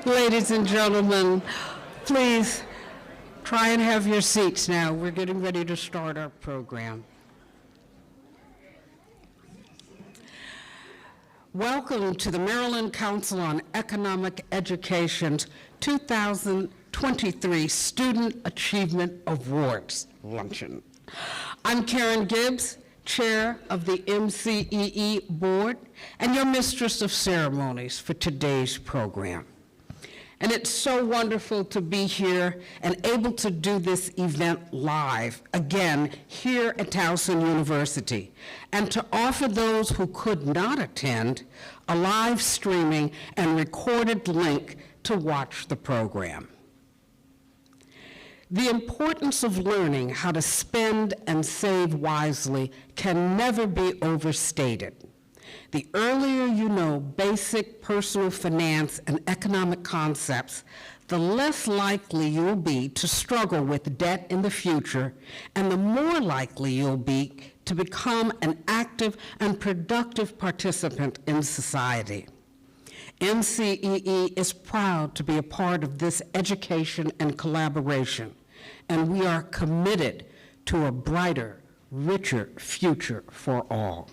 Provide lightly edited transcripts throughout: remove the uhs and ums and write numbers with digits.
Ladies and gentlemen, please try and have your seats now. We're getting ready to start our program. Welcome to the Maryland Council on Economic Education's 2023 Student Achievement Awards Luncheon. I'm Karen Gibbs, Chair of the MCEE Board and your Mistress of Ceremonies for today's program. And it's so wonderful to be here and able to do this event live, again, here at Towson University, and to offer those who could not attend a live streaming and recorded link to watch the program. The importance of learning how to spend and save wisely can never be overstated. The earlier you know basic personal finance and economic concepts, the less likely you'll be to struggle with debt in the future, and the more likely you'll be to become an active and productive participant in society. MCEE is proud to be a part of this education and collaboration, and we are committed to a brighter, richer future for all.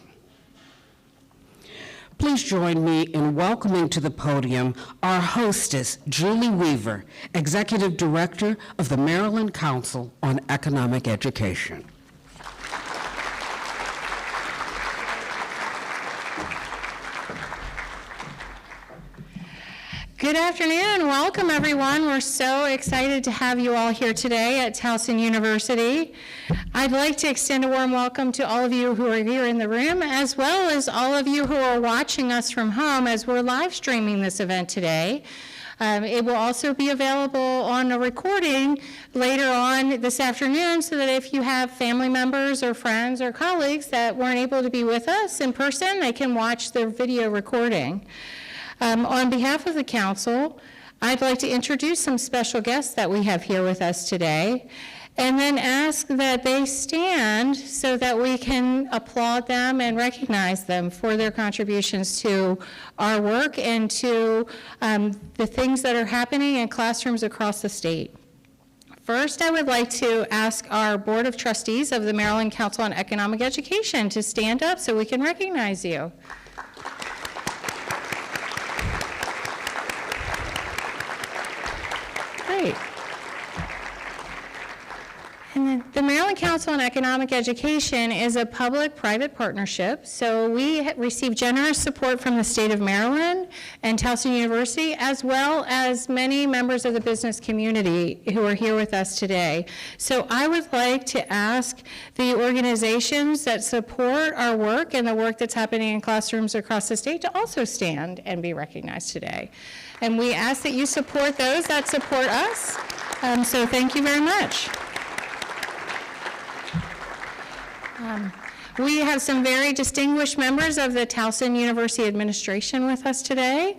Please join me in welcoming to the podium our hostess, Julie Weaver, Executive Director of the Maryland Council on Economic Education. Good afternoon. Welcome, everyone. We're so excited to have you all here today at Towson University. I'd like to extend a warm welcome to all of you who are here in the room, as well as all of you who are watching us from home as we're live streaming this event today. It will also be available on a recording later on this afternoon, so that if you have family members or friends or colleagues that weren't able to be with us in person, they can watch the video recording. On behalf of the council, I'd like to introduce some special guests that we have here with us today, and then ask that they stand so that we can applaud them and recognize them for their contributions to our work and to the things that are happening in classrooms across the state. First, I would like to ask our Board of Trustees of the Maryland Council on Economic Education to stand up so we can recognize you. Great. And then the Maryland Council on Economic Education is a public-private partnership, so we receive generous support from the state of Maryland and Towson University, as well as many members of the business community who are here with us today. So I would like to ask the organizations that support our work and the work that's happening in classrooms across the state to also stand and be recognized today. And we ask that you support those that support us, so thank you very much. We have some very distinguished members of the Towson University administration with us today,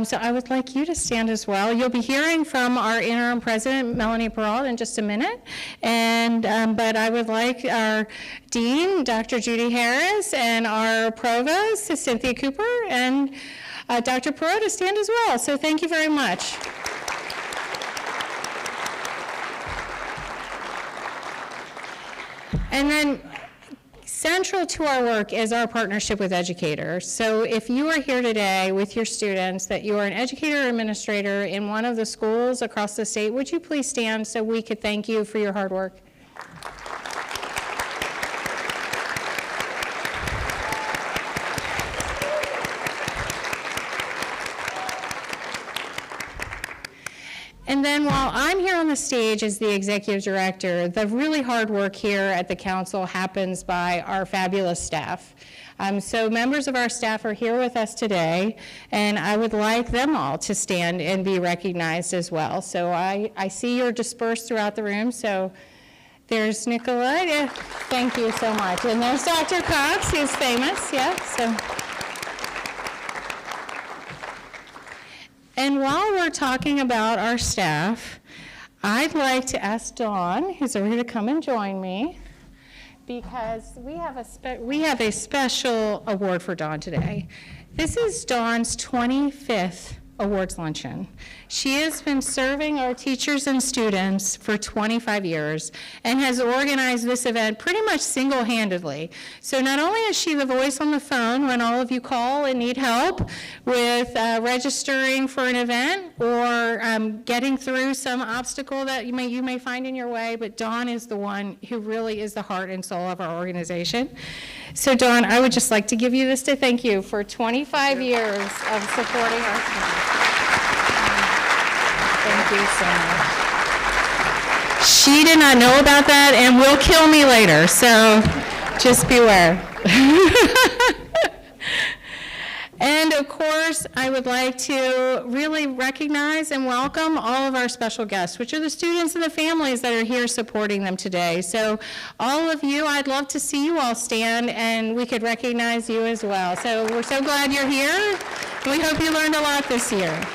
so I would like you to stand as well. You'll be hearing from our interim president, Melanie Perrault, in just a minute, and but I would like our dean, Dr. Judy Harris, and our provost, Cynthia Cooper, and Dr. Perrault to stand as well, so thank you very much. And then central to our work is our partnership with educators. So if you are here today with your students, that you are an educator or administrator in one of the schools across the state, would you please stand so we could thank you for your hard work? And then while I'm here on the stage as the executive director, the really hard work here at the council happens by our fabulous staff. So members of our staff are here with us today, and I would like them all to stand and be recognized as well. So I see you're dispersed throughout the room, so there's Nicola, thank you so much. And there's Dr. Cox, who's famous, yeah, so. And while we're talking about our staff, I'd like to ask Dawn, who's over here, to come and join me, because we have a special award for Dawn today. This is Dawn's 25th awards luncheon. She has been serving our teachers and students for 25 years and has organized this event pretty much single-handedly. So not only is she the voice on the phone when all of you call and need help with registering for an event or getting through some obstacle that you may find in your way, but Dawn is the one who really is the heart and soul of our organization. So Dawn, I would just like to give you this to thank you for 25 years of supporting our students. Thank you so much. She did not know about that and will kill me later, so just beware. And of course, I would like to really recognize and welcome all of our special guests, which are the students and the families that are here supporting them today. So all of you, I'd love to see you all stand and we could recognize you as well. So we're so glad you're here. We hope you learned a lot this year.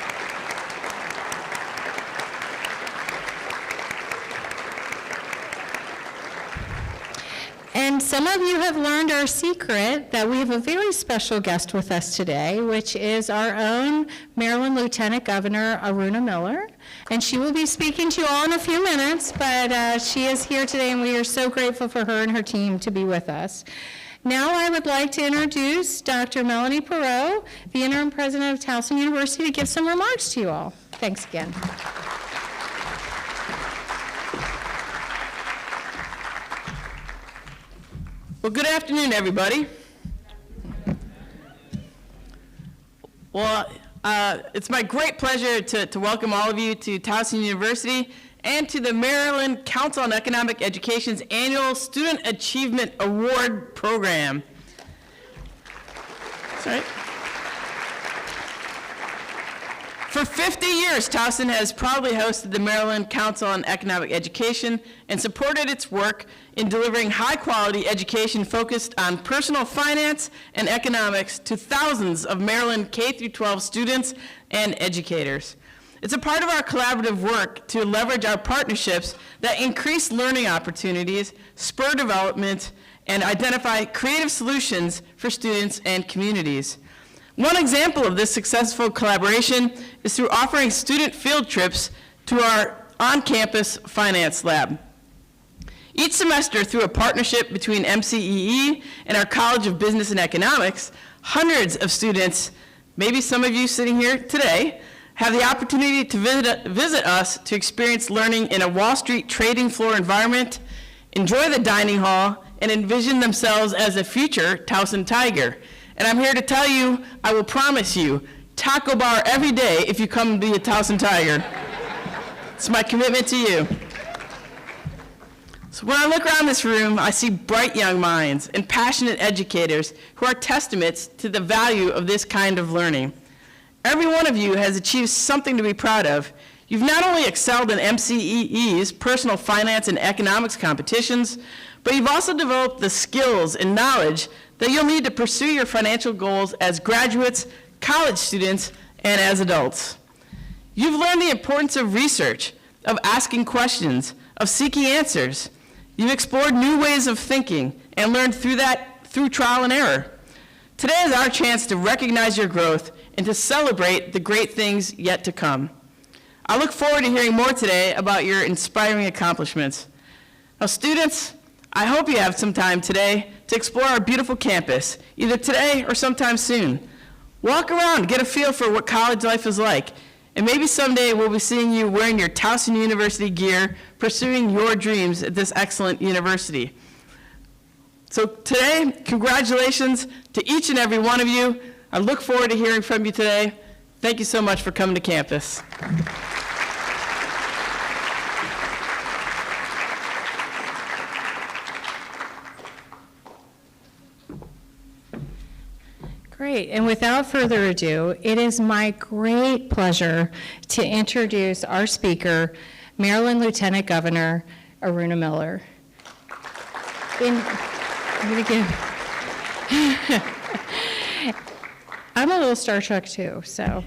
And some of you have learned our secret that we have a very special guest with us today, which is our own Maryland Lieutenant Governor Aruna Miller. And she will be speaking to you all in a few minutes, but she is here today and we are so grateful for her and her team to be with us. Now I would like to introduce Dr. Melanie Perot, the interim president of Towson University, to give some remarks to you all. Thanks again. Well, good afternoon, everybody. Well, it's my great pleasure to welcome all of you to Towson University and to the Maryland Council on Economic Education's annual Student Achievement Award Program. That's right. For 50 years, Towson has proudly hosted the Maryland Council on Economic Education and supported its work in delivering high-quality education focused on personal finance and economics to thousands of Maryland K-12 students and educators. It's a part of our collaborative work to leverage our partnerships that increase learning opportunities, spur development, and identify creative solutions for students and communities. One example of this successful collaboration is through offering student field trips to our on-campus finance lab. Each semester, through a partnership between MCEE and our College of Business and Economics, hundreds of students, maybe some of you sitting here today, have the opportunity to visit us to experience learning in a Wall Street trading floor environment, enjoy the dining hall, and envision themselves as a future Towson Tiger. And I'm here to tell you, I will promise you, taco bar every day if you come to be a Towson Tiger. It's my commitment to you. So when I look around this room, I see bright young minds and passionate educators who are testaments to the value of this kind of learning. Every one of you has achieved something to be proud of. You've not only excelled in MCEE's personal finance and economics competitions, but you've also developed the skills and knowledge that you'll need to pursue your financial goals as graduates, college students, and as adults. You've learned the importance of research, of asking questions, of seeking answers. You've explored new ways of thinking and learned through trial and error. Today is our chance to recognize your growth and to celebrate the great things yet to come. I look forward to hearing more today about your inspiring accomplishments. Now, students, I hope you have some time today to explore our beautiful campus, either today or sometime soon. Walk around, get a feel for what college life is like, and maybe someday we'll be seeing you wearing your Towson University gear, pursuing your dreams at this excellent university. So today, congratulations to each and every one of you. I look forward to hearing from you today. Thank you so much for coming to campus. Great, and without further ado, it is my great pleasure to introduce our speaker, Maryland Lieutenant Governor Aruna Miller. I'm a little Star Trek too, so.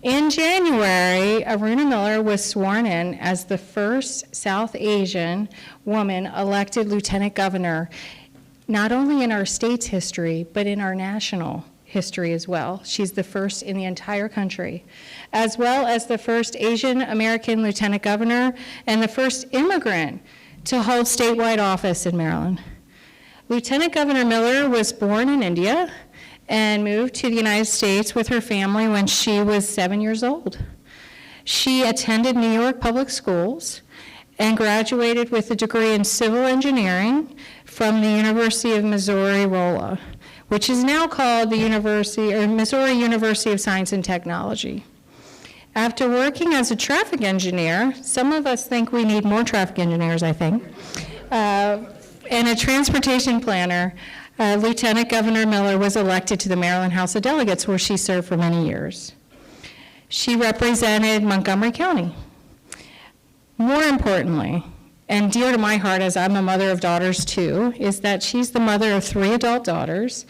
In January, Aruna Miller was sworn in as the first South Asian woman elected lieutenant governor, not only in our state's history, but in our national history as well. She's the first in the entire country, as well as the first Asian American lieutenant governor and the first immigrant to hold statewide office in Maryland. Lieutenant Governor Miller was born in India and moved to the United States with her family when she was 7 years old. She attended New York public schools and graduated with a degree in civil engineering from the University of Missouri-Rolla, which is now called the Missouri University of Science and Technology. After working as a traffic engineer, some of us think we need more traffic engineers, I think, and a transportation planner, Lieutenant Governor Miller was elected to the Maryland House of Delegates, where she served for many years. She represented Montgomery County. More importantly, and dear to my heart as I'm a mother of daughters too, is that she's the mother of 3 adult daughters.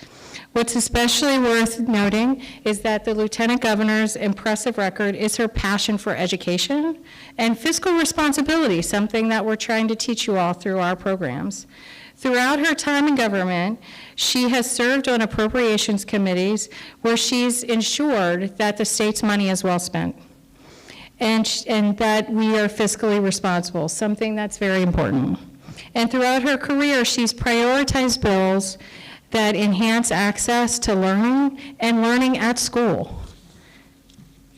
What's especially worth noting is that the Lieutenant Governor's impressive record is her passion for education and fiscal responsibility, something that we're trying to teach you all through our programs. Throughout her time in government, she has served on appropriations committees where she's ensured that the state's money is well spent and that we are fiscally responsible, something that's very important. And throughout her career, she's prioritized bills that enhance access to learning and learning at school.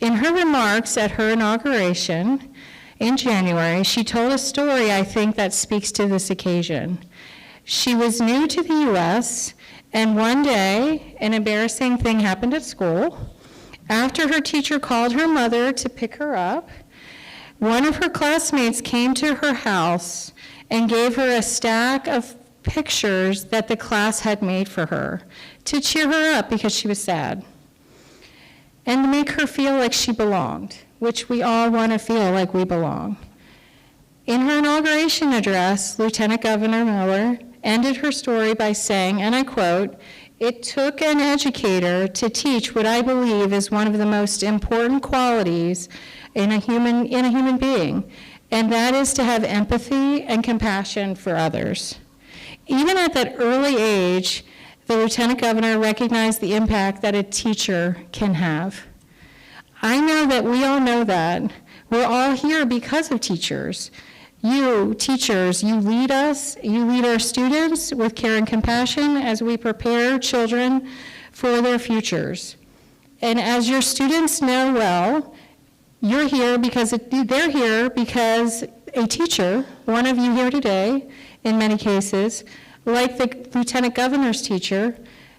In her remarks at her inauguration in January, she told a story I think that speaks to this occasion. She was new to the U.S., and one day, an embarrassing thing happened at school. After her teacher called her mother to pick her up, one of her classmates came to her house and gave her a stack of pictures that the class had made for her to cheer her up because she was sad and to make her feel like she belonged, which we all want to feel like we belong. In her inauguration address, Lieutenant Governor Miller ended her story by saying, and I quote, "It took an educator to teach what I believe is one of the most important qualities in a human being, and that is to have empathy and compassion for others." Even at that early age, the Lieutenant Governor recognized the impact that a teacher can have. I know that we all know that. We're all here because of teachers. You, teachers, you lead us, you lead our students with care and compassion as we prepare children for their futures. And as your students know well, they're here because a teacher, one of you here today, in many cases, like the Lieutenant Governor's teacher,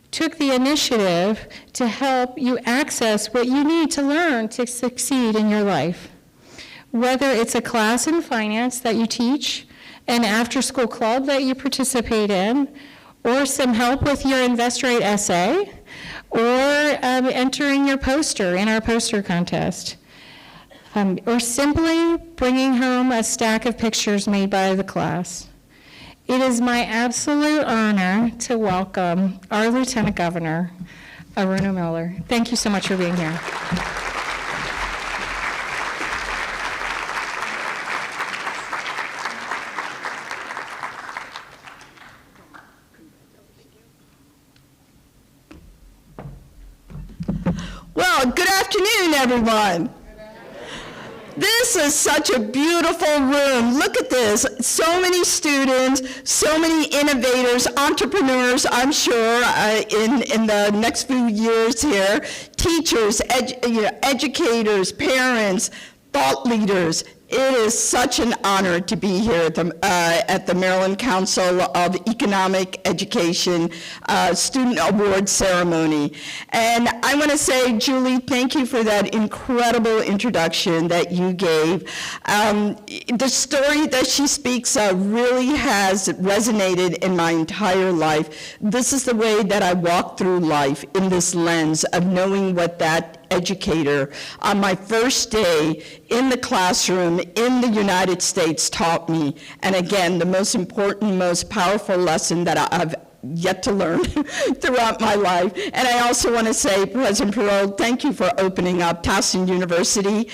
took the initiative to help you access what you need to learn to succeed in your life. Whether it's a class in finance that you teach, an after-school club that you participate in, or some help with your InvestRate essay, or entering your poster in our poster contest, or simply bringing home a stack of pictures made by the class. It is my absolute honor to welcome our Lieutenant Governor, Aruna Miller. Thank you so much for being here. Well, good afternoon, everyone. This is such a beautiful room. Look at this. So many students, so many innovators, entrepreneurs, I'm sure, in the next few years here, teachers, educators, parents, thought leaders. It is such an honor to be here at the Maryland Council of Economic Education Student Award Ceremony. And I want to say, Julie, thank you for that incredible introduction that you gave. The story that she speaks really has resonated in my entire life. This is the way that I walk through life, in this lens of knowing what that educator on my first day in the classroom in the United States taught me. And again, the most important, most powerful lesson that I've yet to learn throughout my life. And I also want to say, President Perot, thank you for opening up Towson University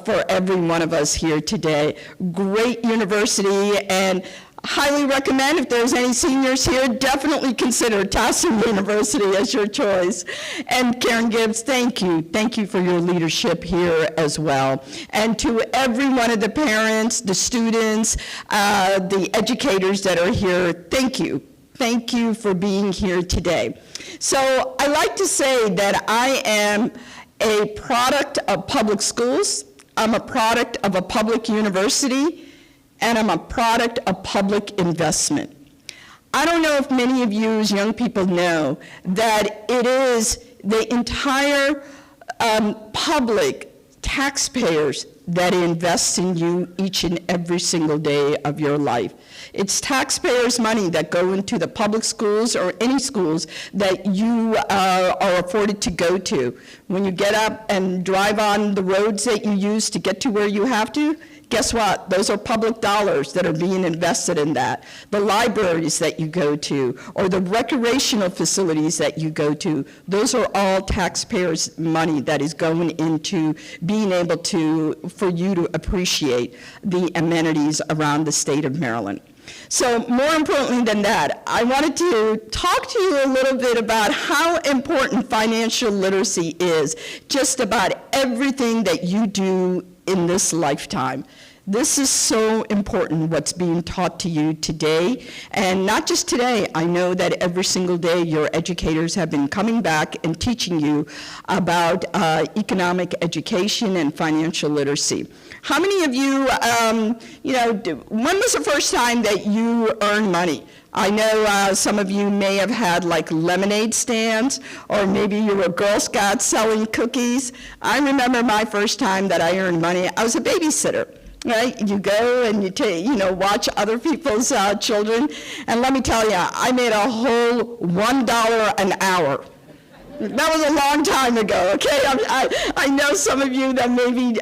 for every one of us here today. Great university, and highly recommend, if there's any seniors here, definitely consider Towson University as your choice. And Karen Gibbs, thank you. Thank you for your leadership here as well. And to every one of the parents, the students, the educators that are here, thank you. Thank you for being here today. So I like to say that I am a product of public schools, I'm a product of a public university, and I'm a product of public investment. I don't know if many of you as young people know that it is the entire public taxpayers that invest in you each and every single day of your life. It's taxpayers' money that go into the public schools or any schools that you are afforded to go to. When you get up and drive on the roads that you use to get to where you have to, guess what? Those are public dollars that are being invested in that. The libraries that you go to, or the recreational facilities that you go to, those are all taxpayers' money that is going into being able to, for you to appreciate the amenities around the state of Maryland. So more importantly than that, I wanted to talk to you a little bit about how important financial literacy is, just about everything that you do in this lifetime. This is so important, what's being taught to you today, and not just today. I know that every single day your educators have been coming back and teaching you about economic education and financial literacy. How many of you, when was the first time that you earned money? I know some of you may have had like lemonade stands, or maybe you were Girl Scouts selling cookies. I remember my first time that I earned money. I was a babysitter. Right? You go and you watch other people's children, and let me tell you, I made a whole $1 an hour. That was a long time ago, okay? I know some of you that may be,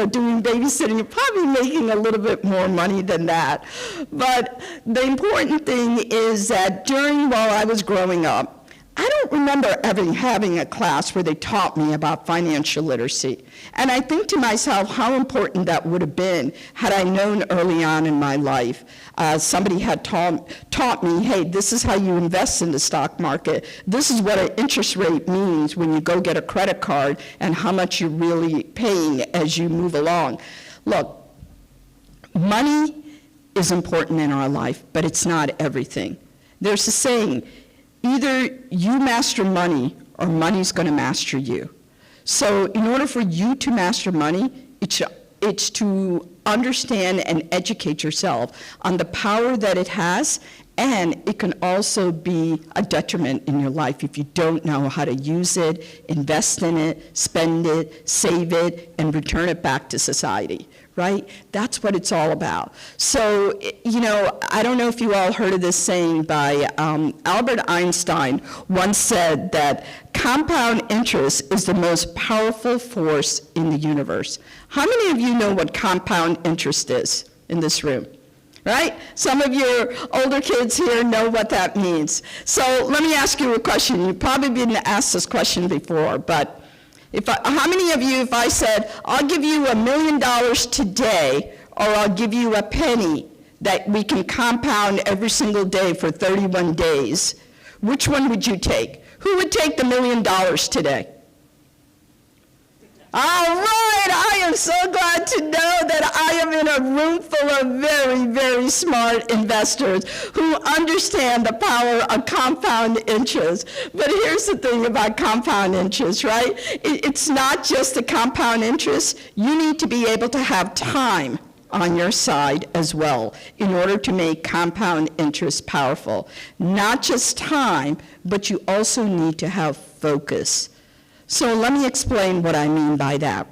doing babysitting, you're probably making a little bit more money than that. But the important thing is that while I was growing up, I don't remember ever having a class where they taught me about financial literacy. And I think to myself how important that would have been had I known early on in my life. Somebody had taught me, hey, this is how you invest in the stock market. This is what an interest rate means when you go get a credit card, and how much you're really paying as you move along. Look, money is important in our life, but it's not everything. There's a saying, either you master money or money's going to master you. So in order for you to master money, it's to understand and educate yourself on the power that it has, and it can also be a detriment in your life if you don't know how to use it, invest in it, spend it, save it, and return it back to society. Right? That's what it's all about. So, I don't know if you all heard of this saying by Albert Einstein once said that compound interest is the most powerful force in the universe. How many of you know what compound interest is in this room? Right? Some of your older kids here know what that means. So let me ask you a question. You've probably been asked this question before, but how many of you, if I said, I'll give you $1 million today, or I'll give you a penny that we can compound every single day for 31 days, which one would you take? Who would take the $1 million today? All right, I am so glad to know that I am in a room full of very, very smart investors who understand the power of compound interest. But here's the thing about compound interest, right? It's not just the compound interest. You need to be able to have time on your side as well in order to make compound interest powerful. Not just time, but you also need to have focus. So let me explain what I mean by that.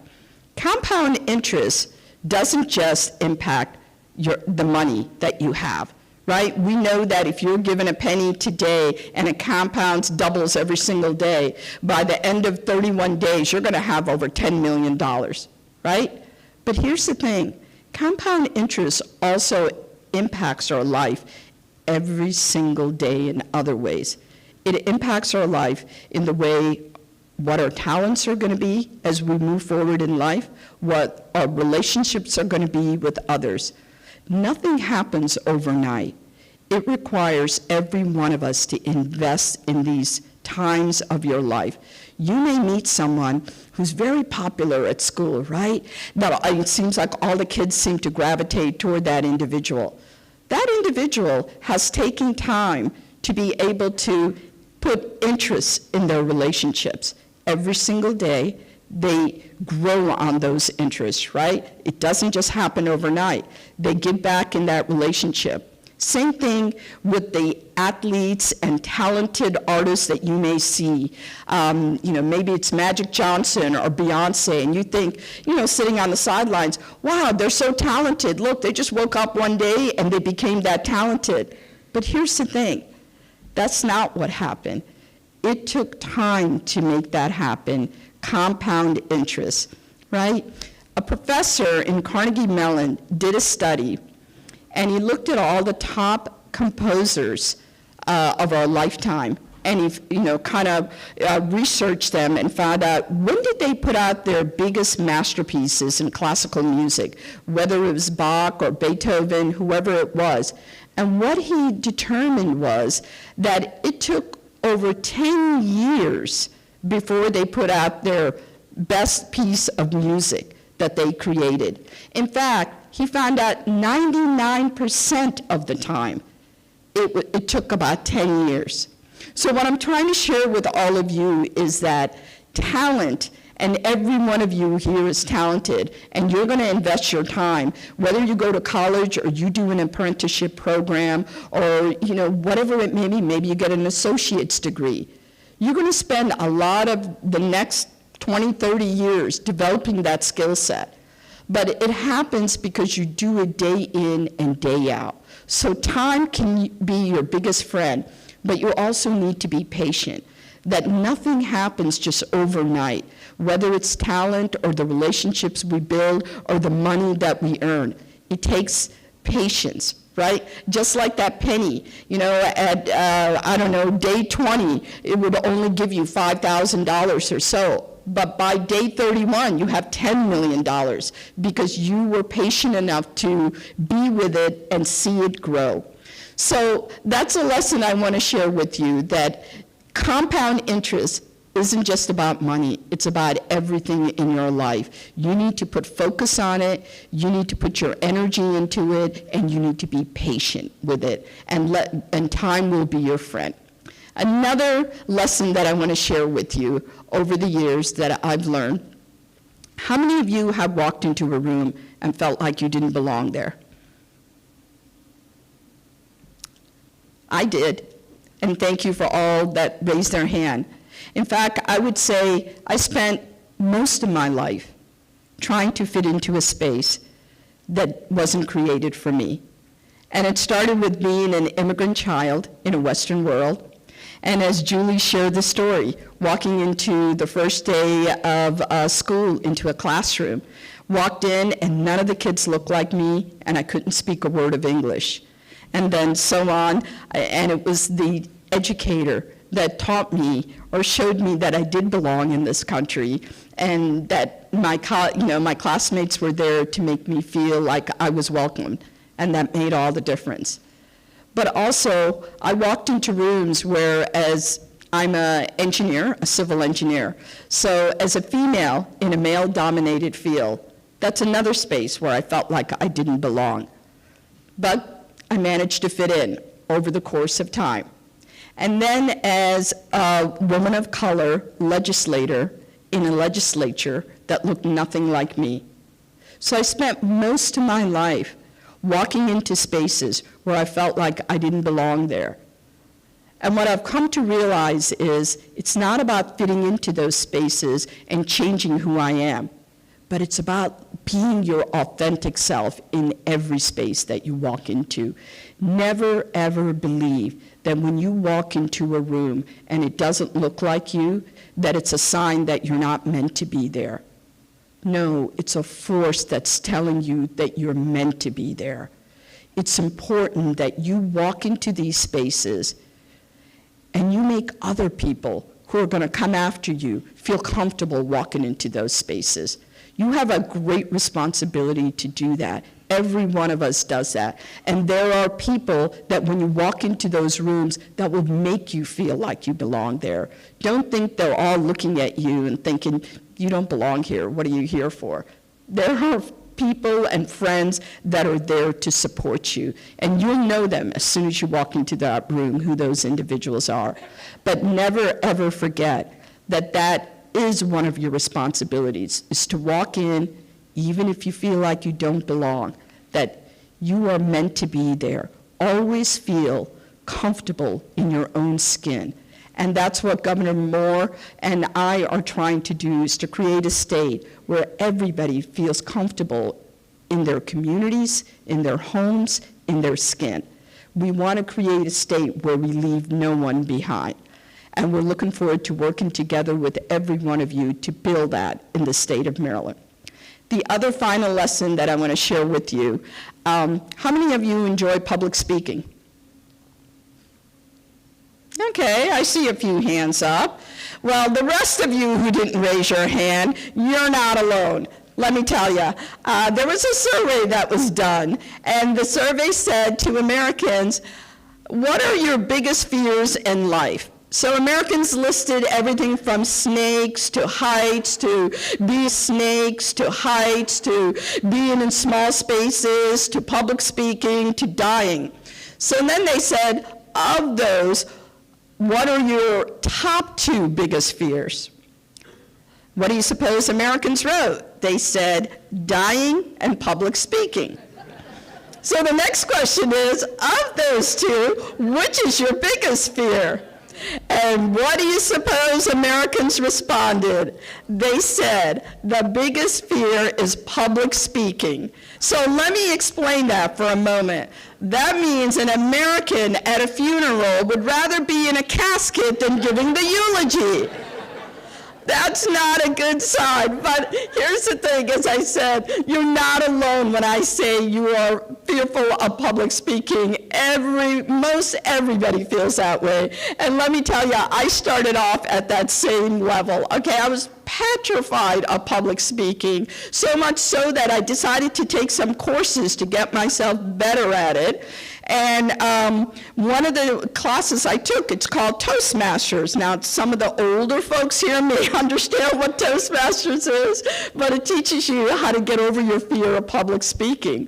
Compound interest doesn't just impact the money that you have, right? We know that if you're given a penny today and it compounds, doubles every single day, by the end of 31 days, you're going to have over $10 million, right? But here's the thing. Compound interest also impacts our life every single day in other ways. It impacts our life in the way what our talents are going to be as we move forward in life, what our relationships are going to be with others. Nothing happens overnight. It requires every one of us to invest in these times of your life. You may meet someone who's very popular at school, right? Now, it seems like all the kids seem to gravitate toward that individual. That individual has taken time to be able to put interest in their relationships. Every single day, they grow on those interests, right? It doesn't just happen overnight. They get back in that relationship. Same thing with the athletes and talented artists that you may see. Maybe it's Magic Johnson or Beyonce, and you think, sitting on the sidelines, wow, they're so talented. Look, they just woke up one day and they became that talented. But here's the thing. That's not what happened. It took time to make that happen. Compound interest, right? A professor in Carnegie Mellon did a study, and he looked at all the top composers of our lifetime, and he, researched them and found out when did they put out their biggest masterpieces in classical music, whether it was Bach or Beethoven, whoever it was. And what he determined was that it took over 10 years before they put out their best piece of music that they created. In fact, he found out 99% of the time it took about 10 years. So what I'm trying to share with all of you is that talent, and every one of you here is talented, and you're going to invest your time, whether you go to college or you do an apprenticeship program or whatever it may be, maybe you get an associate's degree. You're going to spend a lot of the next 20, 30 years developing that skill set. But it happens because you do it day in and day out. So time can be your biggest friend, but you also need to be patient. That nothing happens just overnight, whether it's talent or the relationships we build or the money that we earn. It takes patience, right? Just like that penny, at, day 20, it would only give you $5,000 or so. But by day 31, you have $10 million because you were patient enough to be with it and see it grow. So that's a lesson I want to share with you, that compound interest isn't just about money. It's about everything in your life. You need to put focus on it, you need to put your energy into it, and you need to be patient with it, and time will be your friend. Another lesson that I want to share with you over the years that I've learned: how many of you have walked into a room and felt like you didn't belong there? I did, and thank you for all that raised their hand. In fact, I would say I spent most of my life trying to fit into a space that wasn't created for me. And it started with being an immigrant child in a Western world. And as Julie shared the story, walking into the first day of school into a classroom, walked in and none of the kids looked like me, and I couldn't speak a word of English. And then so on, and it was the educator that taught me or showed me that I did belong in this country, and that my classmates were there to make me feel like I was welcomed, and that made all the difference. But also, I walked into rooms where, as I'm an engineer, a civil engineer, so as a female in a male-dominated field, that's another space where I felt like I didn't belong. But I managed to fit in over the course of time. And then as a woman of color legislator in a legislature that looked nothing like me. So I spent most of my life walking into spaces where I felt like I didn't belong there. And what I've come to realize is it's not about fitting into those spaces and changing who I am, but it's about being your authentic self in every space that you walk into. Never, ever believe that when you walk into a room and it doesn't look like you, that it's a sign that you're not meant to be there. No, it's a force that's telling you that you're meant to be there. It's important that you walk into these spaces and you make other people who are going to come after you feel comfortable walking into those spaces. You have a great responsibility to do that Every one of us does that. And there are people that when you walk into those rooms that will make you feel like you belong there. Don't think they're all looking at you and thinking, you don't belong here. What are you here for? There are people and friends that are there to support you. And you'll know them as soon as you walk into that room, who those individuals are. But never, ever forget that that is one of your responsibilities, is to walk in, even if you feel like you don't belong, that you are meant to be there. Always feel comfortable in your own skin. And that's what Governor Moore and I are trying to do, is to create a state where everybody feels comfortable in their communities, in their homes, in their skin. We want to create a state where we leave no one behind. And we're looking forward to working together with every one of you to build that in the state of Maryland. The other final lesson that I want to share with you, how many of you enjoy public speaking? Okay, I see a few hands up. Well, the rest of you who didn't raise your hand, you're not alone. Let me tell you, there was a survey that was done, and the survey said to Americans, what are your biggest fears in life? So Americans listed everything from snakes to heights, to being snakes, to heights, to being in small spaces, to public speaking, to dying. So then they said, of those, what are your top 2 biggest fears? What do you suppose Americans wrote? They said, dying and public speaking. So the next question is, of those 2, which is your biggest fear? And what do you suppose Americans responded? They said, the biggest fear is public speaking. So let me explain that for a moment. That means an American at a funeral would rather be in a casket than giving the eulogy. That's not a good sign. But here's the thing, as I said, you're not alone when I say you are fearful of public speaking. Most everybody feels that way. And let me tell you, I started off at that same level. Okay, I was petrified of public speaking, so much so that I decided to take some courses to get myself better at it. And one of the classes I took, it's called Toastmasters. Now, some of the older folks here may understand what Toastmasters is, but it teaches you how to get over your fear of public speaking.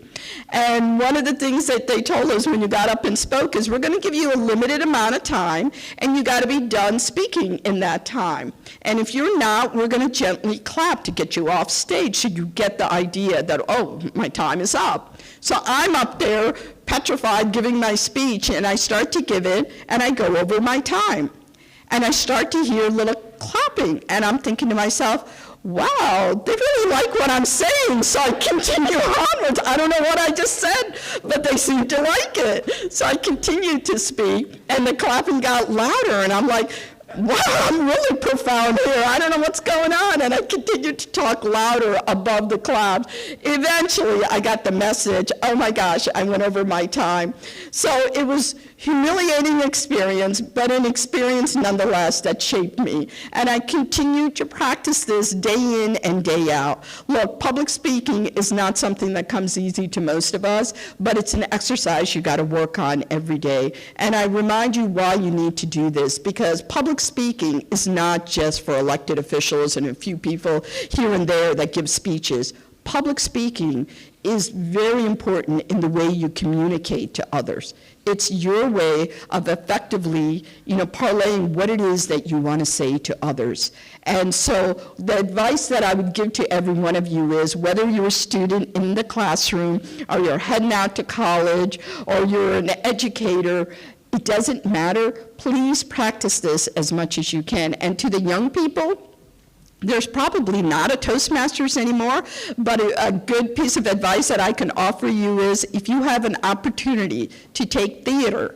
And one of the things that they told us when you got up and spoke is, we're going to give you a limited amount of time, and you got to be done speaking in that time. And if you're not, we're going to gently clap to get you off stage so you get the idea that, oh, my time is up. So I'm up there petrified giving my speech, and I start to give it, and I go over my time. And I start to hear little clapping, and I'm thinking to myself, wow, they really like what I'm saying, so I continue onwards. I don't know what I just said, but they seem to like it. So I continued to speak, and the clapping got louder, and I'm like, wow, I'm really profound here. I don't know what's going on. And I continued to talk louder above the claps. Eventually, I got the message. Oh my gosh, I went over my time. So it was humiliating experience, but an experience nonetheless that shaped me. And I continued to practice this day in and day out. Look, public speaking is not something that comes easy to most of us, but it's an exercise you got to work on every day. And I remind you why you need to do this, because public speaking is not just for elected officials and a few people here and there that give speeches. Public speaking is very important in the way you communicate to others. It's your way of effectively, parlaying what it is that you want to say to others. And so the advice that I would give to every one of you is, whether you're a student in the classroom, or you're heading out to college, or you're an educator, it doesn't matter. Please practice this as much as you can. And to the young people, there's probably not a Toastmasters anymore, but a good piece of advice that I can offer you is, if you have an opportunity to take theater,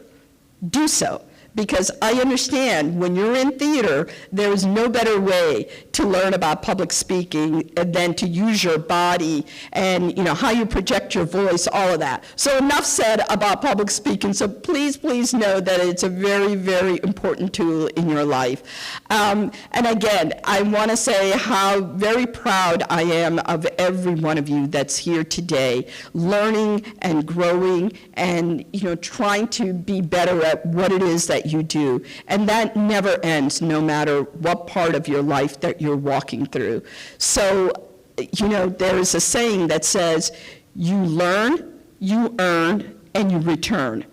do so. because I understand when you're in theater, there is no better way to learn about public speaking than to use your body and, how you project your voice, all of that. So enough said about public speaking. So please, please know that it's a very, very important tool in your life. And again, I want to say how very proud I am of every one of you that's here today, learning and growing and, trying to be better at what it is that you do. And that never ends, no matter what part of your life that you're walking through. So, there is a saying that says, you learn, you earn, and you return.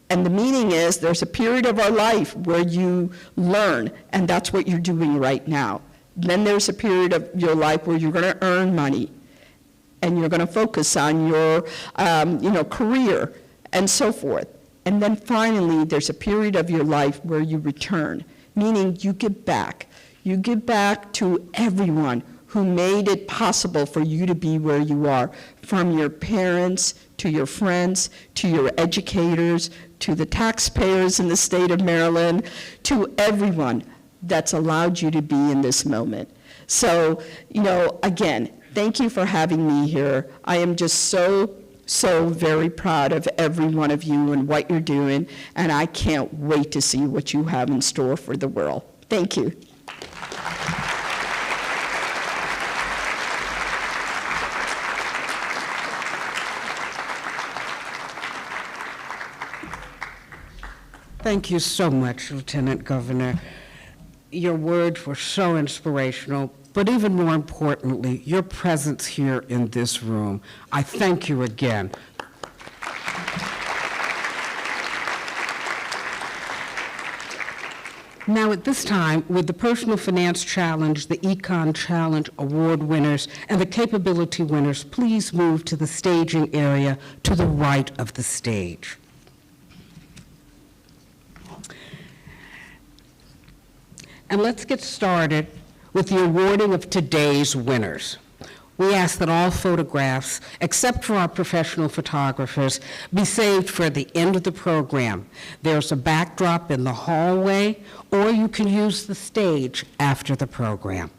And the meaning is there's a period of our life where you learn, and that's what you're doing right now. Then there's a period of your life where you're going to earn money, and you're going to focus on your, career, and so forth. And then finally, there's a period of your life where you return, meaning you give back. You give back to everyone who made it possible for you to be where you are, from your parents, to your friends, to your educators, to the taxpayers in the state of Maryland, to everyone that's allowed you to be in this moment. So, again, thank you for having me here. I am just so very proud of every one of you and what you're doing, and I can't wait to see what you have in store for the world. Thank you. Thank you so much, Lieutenant Governor. Your words were so inspirational, but even more importantly, your presence here in this room. I thank you again. Now at this time, with the Personal Finance Challenge, the Econ Challenge Award winners, and the Capability winners, please move to the staging area to the right of the stage. And let's get started with the awarding of today's winners. We ask that all photographs, except for our professional photographers, be saved for the end of the program. There's a backdrop in the hallway, or you can use the stage after the program.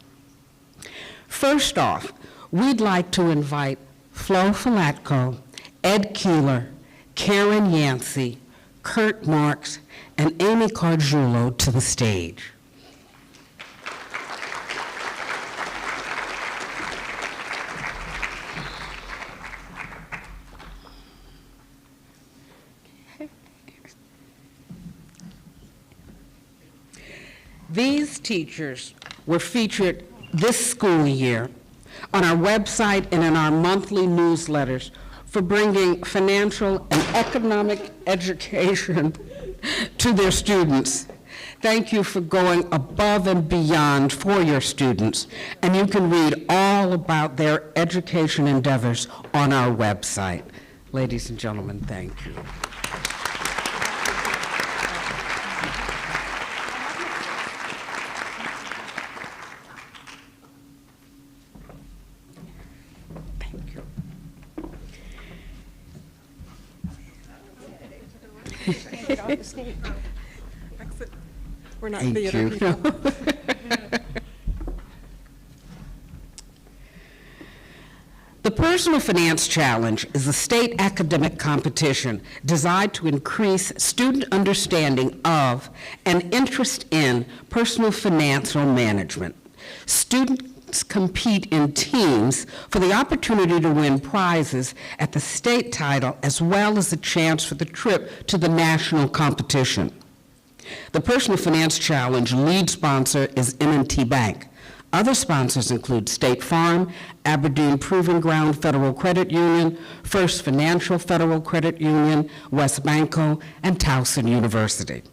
First off, we'd like to invite Flo Falatko, Ed Keeler, Karen Yancey, Kurt Marks, and Amy Cargiulo to the stage. These teachers were featured this school year on our website and in our monthly newsletters for bringing financial and economic education to their students. Thank you for going above and beyond for your students, and you can read all about their education endeavors on our website. Ladies and gentlemen, thank you. We're not Thank theater you. people. The Personal Finance Challenge is a state academic competition designed to increase student understanding of and interest in personal financial management. Students compete in teams for the opportunity to win prizes at the state title, as well as a chance for the trip to the national competition. The Personal Finance Challenge lead sponsor is M&T Bank. Other sponsors include State Farm, Aberdeen Proving Ground Federal Credit Union, First Financial Federal Credit Union, West Banco, and Towson University.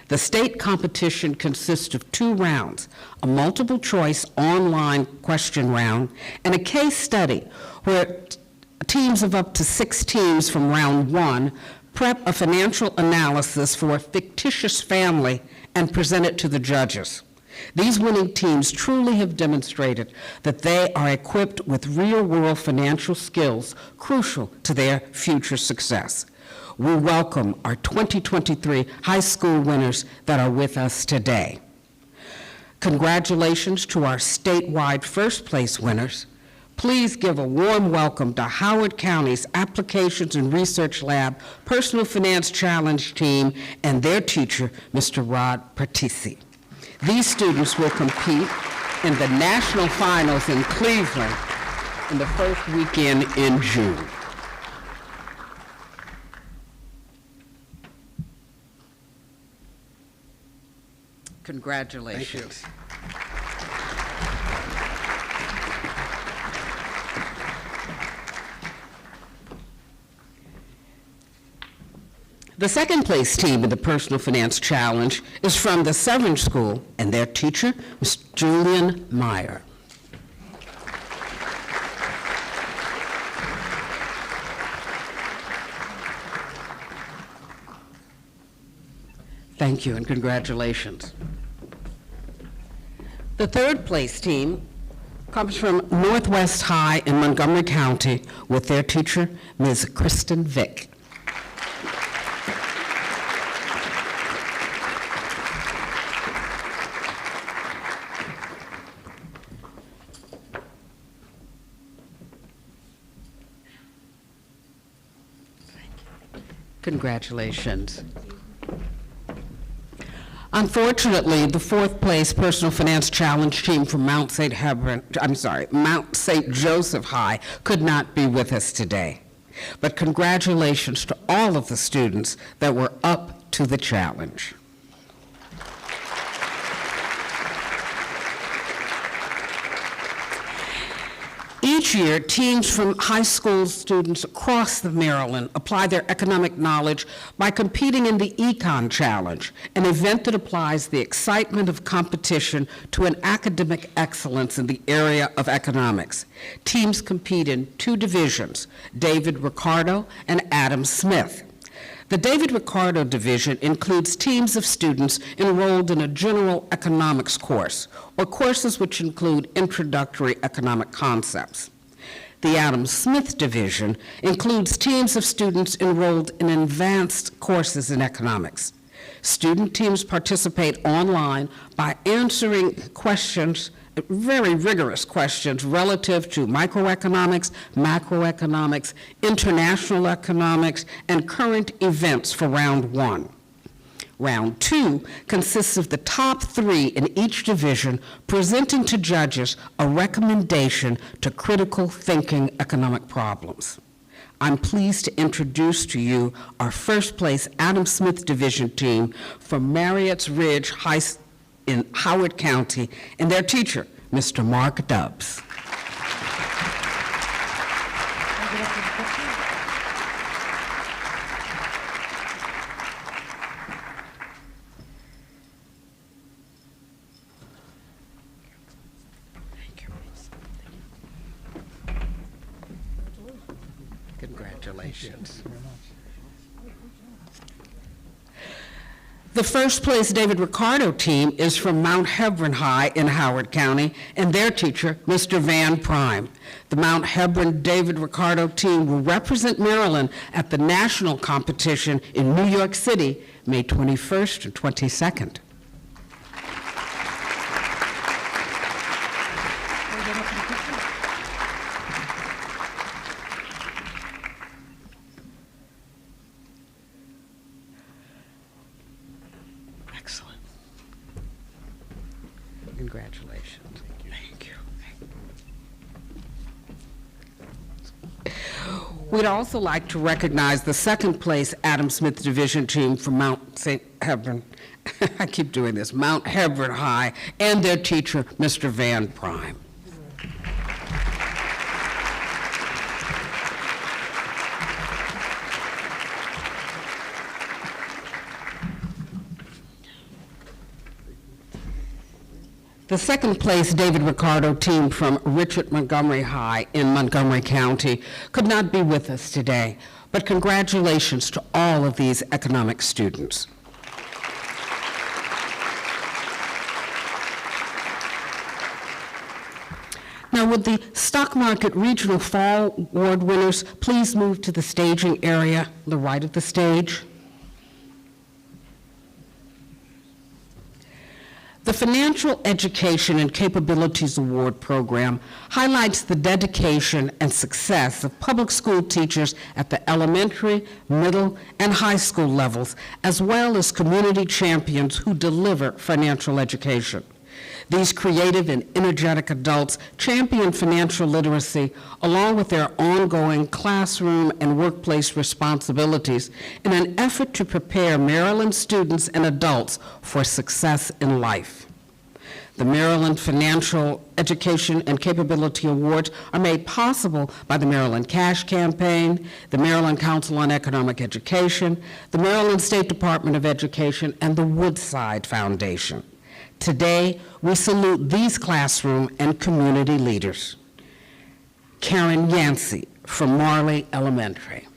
The state competition consists of 2 rounds, a multiple choice online question round and a case study where teams of up to 6 teams from round 1 prep a financial analysis for a fictitious family and present it to the judges. These winning teams truly have demonstrated that they are equipped with real-world financial skills crucial to their future success. we welcome our 2023 high school winners that are with us today. Congratulations to our statewide first place winners. Please give a warm welcome to Howard County's Applications and Research Lab Personal Finance Challenge team and their teacher, Mr. Rod Partisi. These students will compete in the national finals in Cleveland in the first weekend in June. Congratulations. The second place team in the Personal Finance Challenge is from the Severn School and their teacher, Ms. Julian Meyer. Thank you and congratulations. The third place team comes from Northwest High in Montgomery County with their teacher, Ms. Kristen Vick. Congratulations. Unfortunately, the fourth place Personal Finance Challenge team from Mount St. Joseph High could not be with us today. But congratulations to all of the students that were up to the challenge. Each year, teams from high school students across the Maryland apply their economic knowledge by competing in the Econ Challenge, an event that applies the excitement of competition to an academic excellence in the area of economics. Teams compete in two divisions, David Ricardo and Adam Smith. The David Ricardo division includes teams of students enrolled in a general economics course, or courses which include introductory economic concepts. The Adam Smith division includes teams of students enrolled in advanced courses in economics. Student teams participate online by answering questions, very rigorous questions relative to microeconomics, macroeconomics, international economics, and current events for round one. Round two consists of the top three in each division presenting to judges a recommendation to critical thinking economic problems. I'm pleased to introduce to you our first place Adam Smith Division team from Marriott's Ridge High in Howard County and their teacher, Mr. Mark Dubbs. Congratulations. The first place David Ricardo team is from Mount Hebron High in Howard County and their teacher, Mr. Van Prime. The Mount Hebron David Ricardo team will represent Maryland at the national competition in New York City, May 21st and 22nd. Excellent. Congratulations. Thank you. We'd also like to recognize the second place Adam Smith Division team from Mount St. Hebron, I keep doing this, Mount Hebron High, and their teacher, Mr. Van Prime. The second place David Ricardo team from Richard Montgomery High in Montgomery County could not be with us today, but congratulations to all of these economic students. Now, Now, would the Stock Market Regional Fall Award winners please move to the staging area, the right of the stage? The Financial Education and Capabilities Award program highlights the dedication and success of public school teachers at the elementary, middle, and high school levels, as well as community champions who deliver financial education. These creative and energetic adults champion financial literacy along with their ongoing classroom and workplace responsibilities in an effort to prepare Maryland students and adults for success in life. The Maryland Financial Education and Capability Awards are made possible by the Maryland Cash Campaign, the Maryland Council on Economic Education, the Maryland State Department of Education, and the Woodside Foundation. Today, we salute these classroom and community leaders. Karen Yancey from Marley Elementary.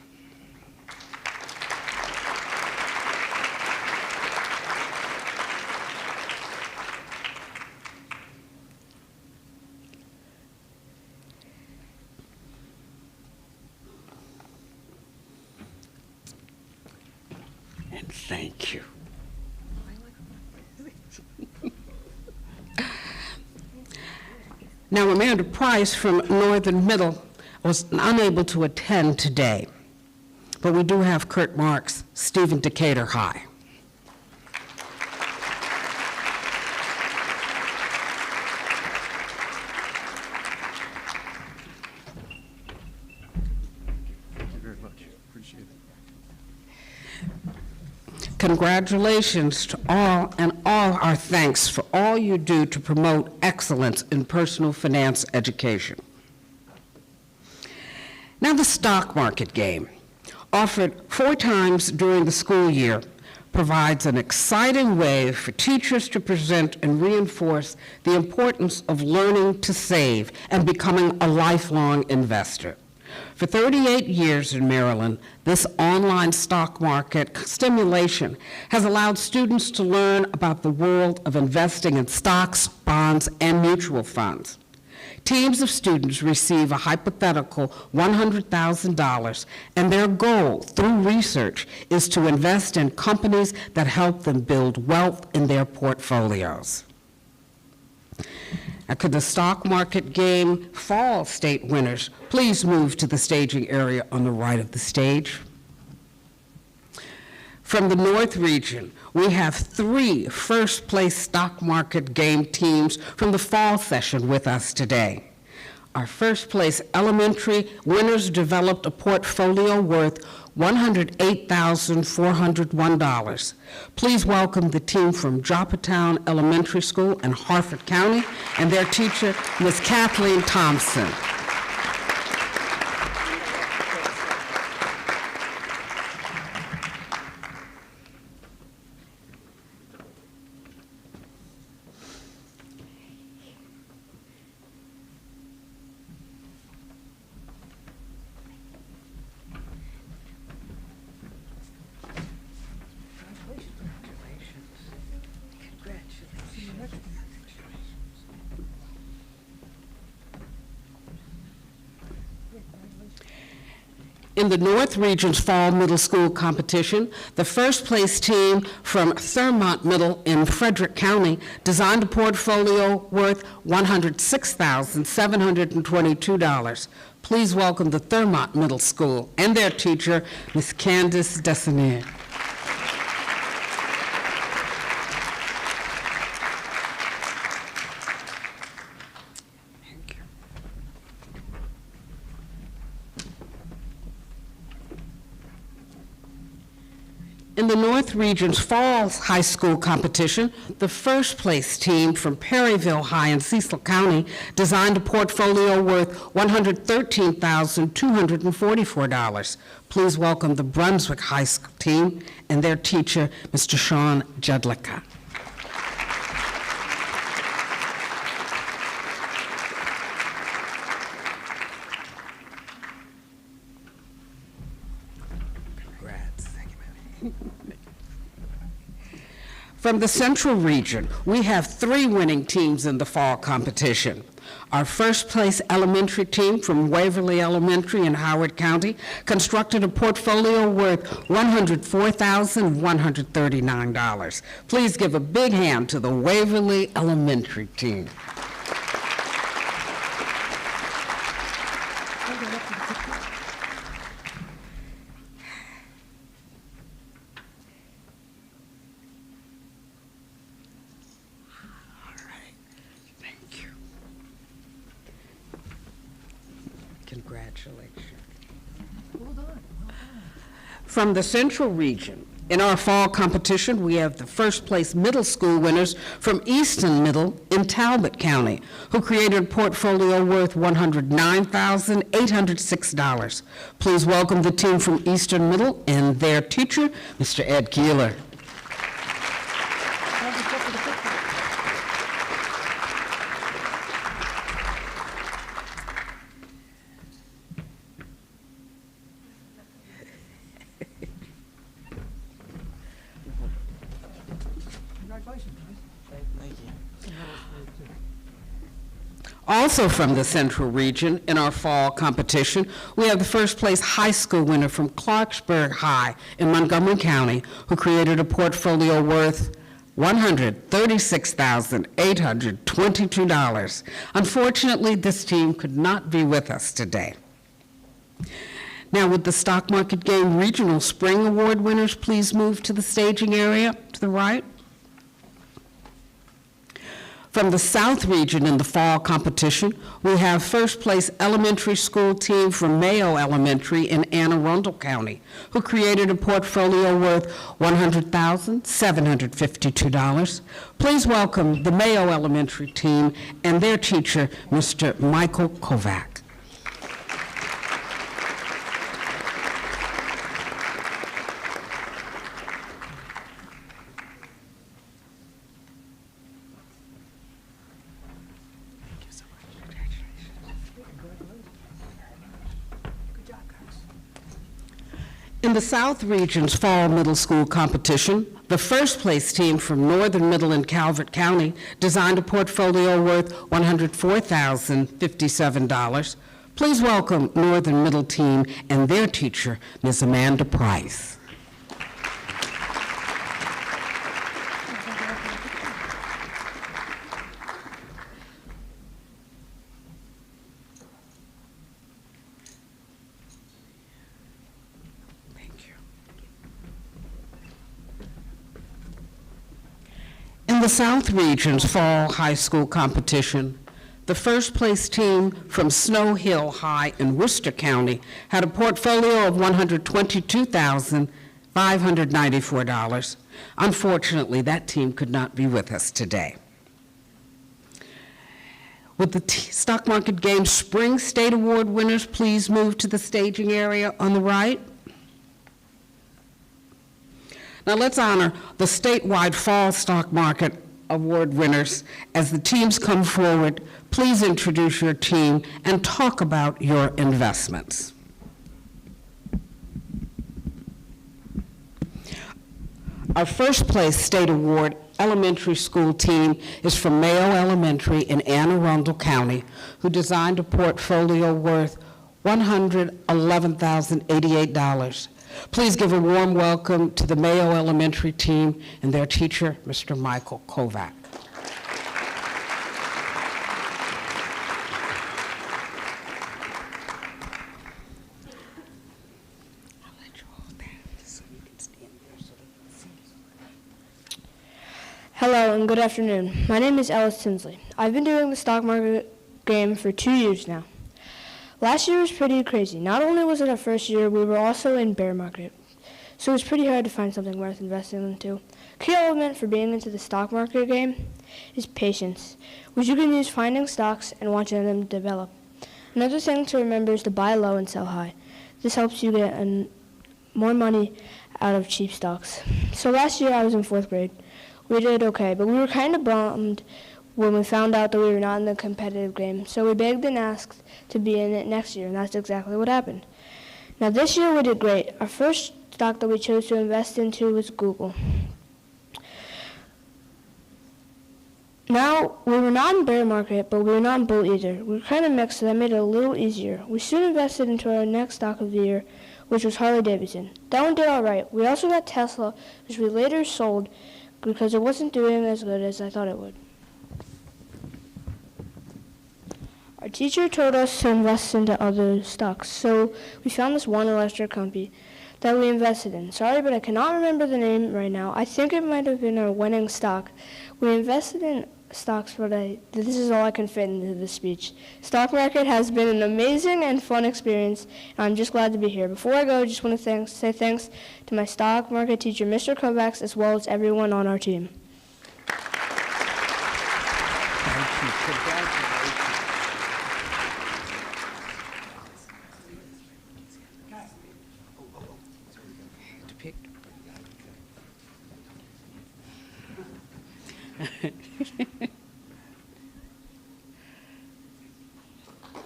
And thank you. Now, Amanda Price from Northern Middle was unable to attend today, but we do have Kurt Marks, Stephen Decatur High. Thank you very much. Appreciate it. Congratulations to all, and all our thanks for all you do to promote excellence in personal finance education. Now, the stock market game, offered 4 times during the school year, provides an exciting way for teachers to present and reinforce the importance of learning to save and becoming a lifelong investor. For 38 years in Maryland, this online stock market stimulation has allowed students to learn about the world of investing in stocks, bonds, and mutual funds. Teams of students receive a hypothetical $100,000, and their goal through research is to invest in companies that help them build wealth in their portfolios. Now, could the stock market game fall state winners please move to the staging area on the right of the stage? From the North region, we have 3 first-place stock market game teams from the fall session with us today. Our first-place elementary winners developed a portfolio worth $108,401. Please welcome the team from Joppatown Elementary School in Harford County and their teacher, Ms. Kathleen Thompson. In the North Region's Fall Middle School competition, the first place team from Thurmont Middle in Frederick County designed a portfolio worth $106,722. Please welcome the Thurmont Middle School and their teacher, Ms. Candace Dessanier. In the North Region's Fall High School competition, the first place team from Perryville High in Cecil County designed a portfolio worth $113,244. Please welcome the Brunswick High School team and their teacher, Mr. Sean Jedlicka. From the Central Region, we have 3 winning teams in the fall competition. Our first place elementary team from Waverly Elementary in Howard County constructed a portfolio worth $104,139. Please give a big hand to the Waverly Elementary team. Thank you. Congratulations. From the Central Region, in our fall competition, we have the first place middle school winners from Easton Middle in Talbot County, who created a portfolio worth $109,806. Please welcome the team from Eastern Middle and their teacher, Mr. Ed Keeler. Also from the Central Region, in our fall competition, we have the first place high school winner from Clarksburg High in Montgomery County, who created a portfolio worth $136,822. Unfortunately, this team could not be with us today. Now, would the Stock Market Game Regional Spring Award winners please move to the staging area to the right? From the South Region in the fall competition, we have first place elementary school team from Mayo Elementary in Anne Arundel County, who created a portfolio worth $100,752. Please welcome the Mayo Elementary team and their teacher, Mr. Michael Kovac. In the South Region's fall middle school competition, the first place team from Northern Middle in Calvert County designed a portfolio worth $104,057. Please welcome Northern Middle team and their teacher, Ms. Amanda Price. In the South Region's fall high school competition, the first place team from Snow Hill High in Worcester County had a portfolio of $122,594. Unfortunately, that team could not be with us today. Would the Stock Market Game Spring State Award winners please move to the staging area on the right? Now let's honor the statewide Fall Stock Market Award winners. As the teams come forward, please introduce your team and talk about your investments. Our first place state award elementary school team is from Mayo Elementary in Anne Arundel County, who designed a portfolio worth $111,088. Please give a warm welcome to the Mayo Elementary team and their teacher, Mr. Michael Kovac. Hello and good afternoon. My name is Ellis Tinsley. I've been doing the stock market game for 2 years now. Last year was pretty crazy. Not only was it our first year, we were also in bear market. So it was pretty hard to find something worth investing into. Key element for being into the stock market game is patience, which you can use finding stocks and watching them develop. Another thing to remember is to buy low and sell high. This helps you get more money out of cheap stocks. So last year I was in 4th grade. We did okay, but we were kind of bummed when we found out that we were not in the competitive game. So we begged and asked to be in it next year, and that's exactly what happened. Now this year we did great. Our first stock that we chose to invest into was Google. Now, we were not in bear market, but we were not in bull either. We were kind of mixed, so that made it a little easier. We soon invested into our next stock of the year, which was Harley-Davidson. That one did all right. We also got Tesla, which we later sold because it wasn't doing as good as I thought it would. Our teacher told us to invest into other stocks, so we found this one electric company that we invested in. Sorry, but I cannot remember the name right now. I think it might have been our winning stock. We invested in stocks, but this is all I can fit into this speech. Stock market has been an amazing and fun experience, and I'm just glad to be here. Before I go, I just want to say thanks to my stock market teacher, Mr. Kovacs, as well as everyone on our team. Thank you. Congratulations.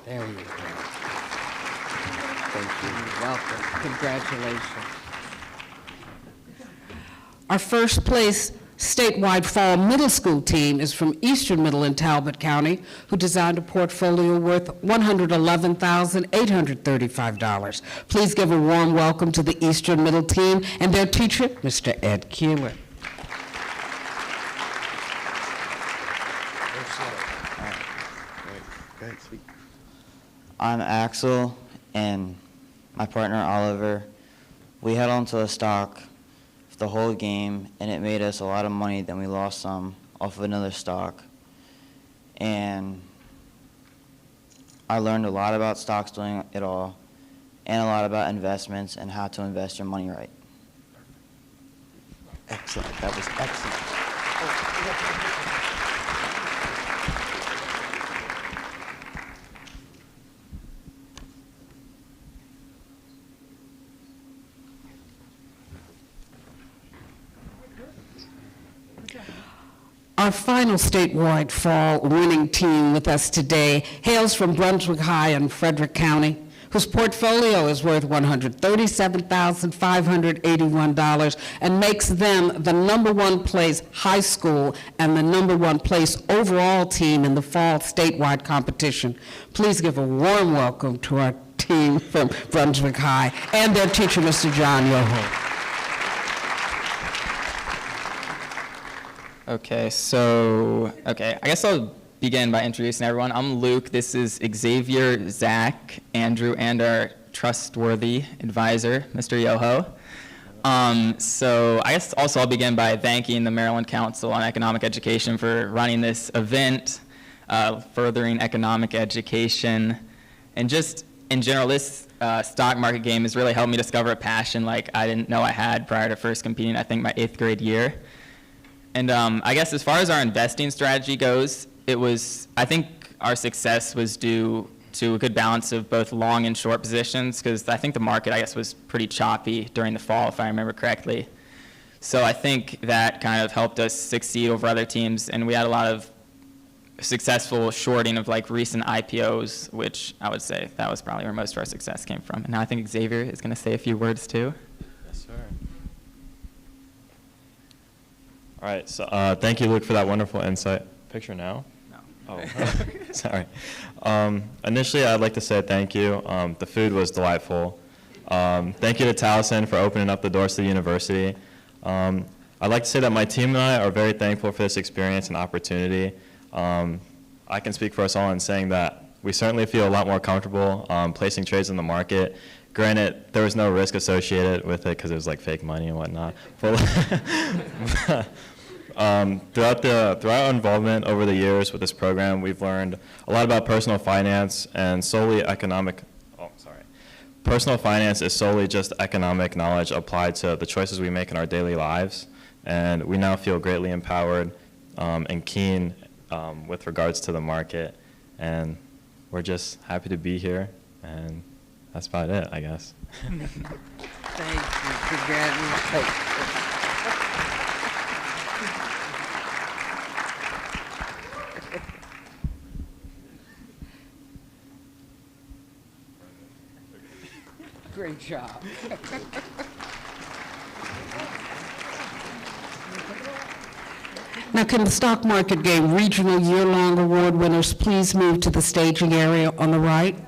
There you go. Thank you. You're welcome. Congratulations. Our first place statewide fall middle school team is from Eastern Middle in Talbot County, who designed a portfolio worth $111,835. Please give a warm welcome to the Eastern Middle team and their teacher, Mr. Ed Keeler. I'm Axel, and my partner Oliver. We held on to the stock for the whole game, and it made us a lot of money. Then we lost some off of another stock. And I learned a lot about stocks doing it all, and a lot about investments and how to invest your money right. Excellent. That was excellent. Our final statewide fall winning team with us today hails from Brunswick High in Frederick County, whose portfolio is worth $137,581 and makes them the #1 place high school and the #1 place overall team in the fall statewide competition. Please give a warm welcome to our team from Brunswick High and their teacher, Mr. John Yoho. I guess I'll begin by introducing everyone. I'm Luke. This is Xavier, Zach, Andrew, and our trustworthy advisor, Mr. Yoho. So I guess also I'll begin by thanking the Maryland Council on Economic Education for running this event, furthering economic education, and just in general, this stock market game has really helped me discover a passion like I didn't know I had prior to first competing, I think, my 8th grade year. And I guess as far as our investing strategy goes, I think our success was due to a good balance of both long and short positions, because I think the market, I guess, was pretty choppy during the fall, if I remember correctly. So I think that kind of helped us succeed over other teams, and we had a lot of successful shorting of like recent IPOs, which I would say that was probably where most of our success came from. And now I think Xavier is going to say a few words too. Yes, sir. All right, so thank you, Luke, for that wonderful insight. Picture now? No. Oh, sorry. Initially, I'd like to say thank you. The food was delightful. Thank you to Towson for opening up the doors to the university. I'd like to say that my team and I are very thankful for this experience and opportunity. I can speak for us all in saying that we certainly feel a lot more comfortable placing trades in the market. Granted, there was no risk associated with it because it was like fake money and whatnot. Throughout our involvement over the years with this program, we've learned a lot about personal finance and Personal finance is solely just economic knowledge applied to the choices we make in our daily lives. And we now feel greatly empowered and keen with regards to the market. And we're just happy to be here. And that's about it, I guess. Thank you. Congratulations. Great job. Now, can the Stock Market Game Regional Year-Long Award winners please move to the staging area on the right?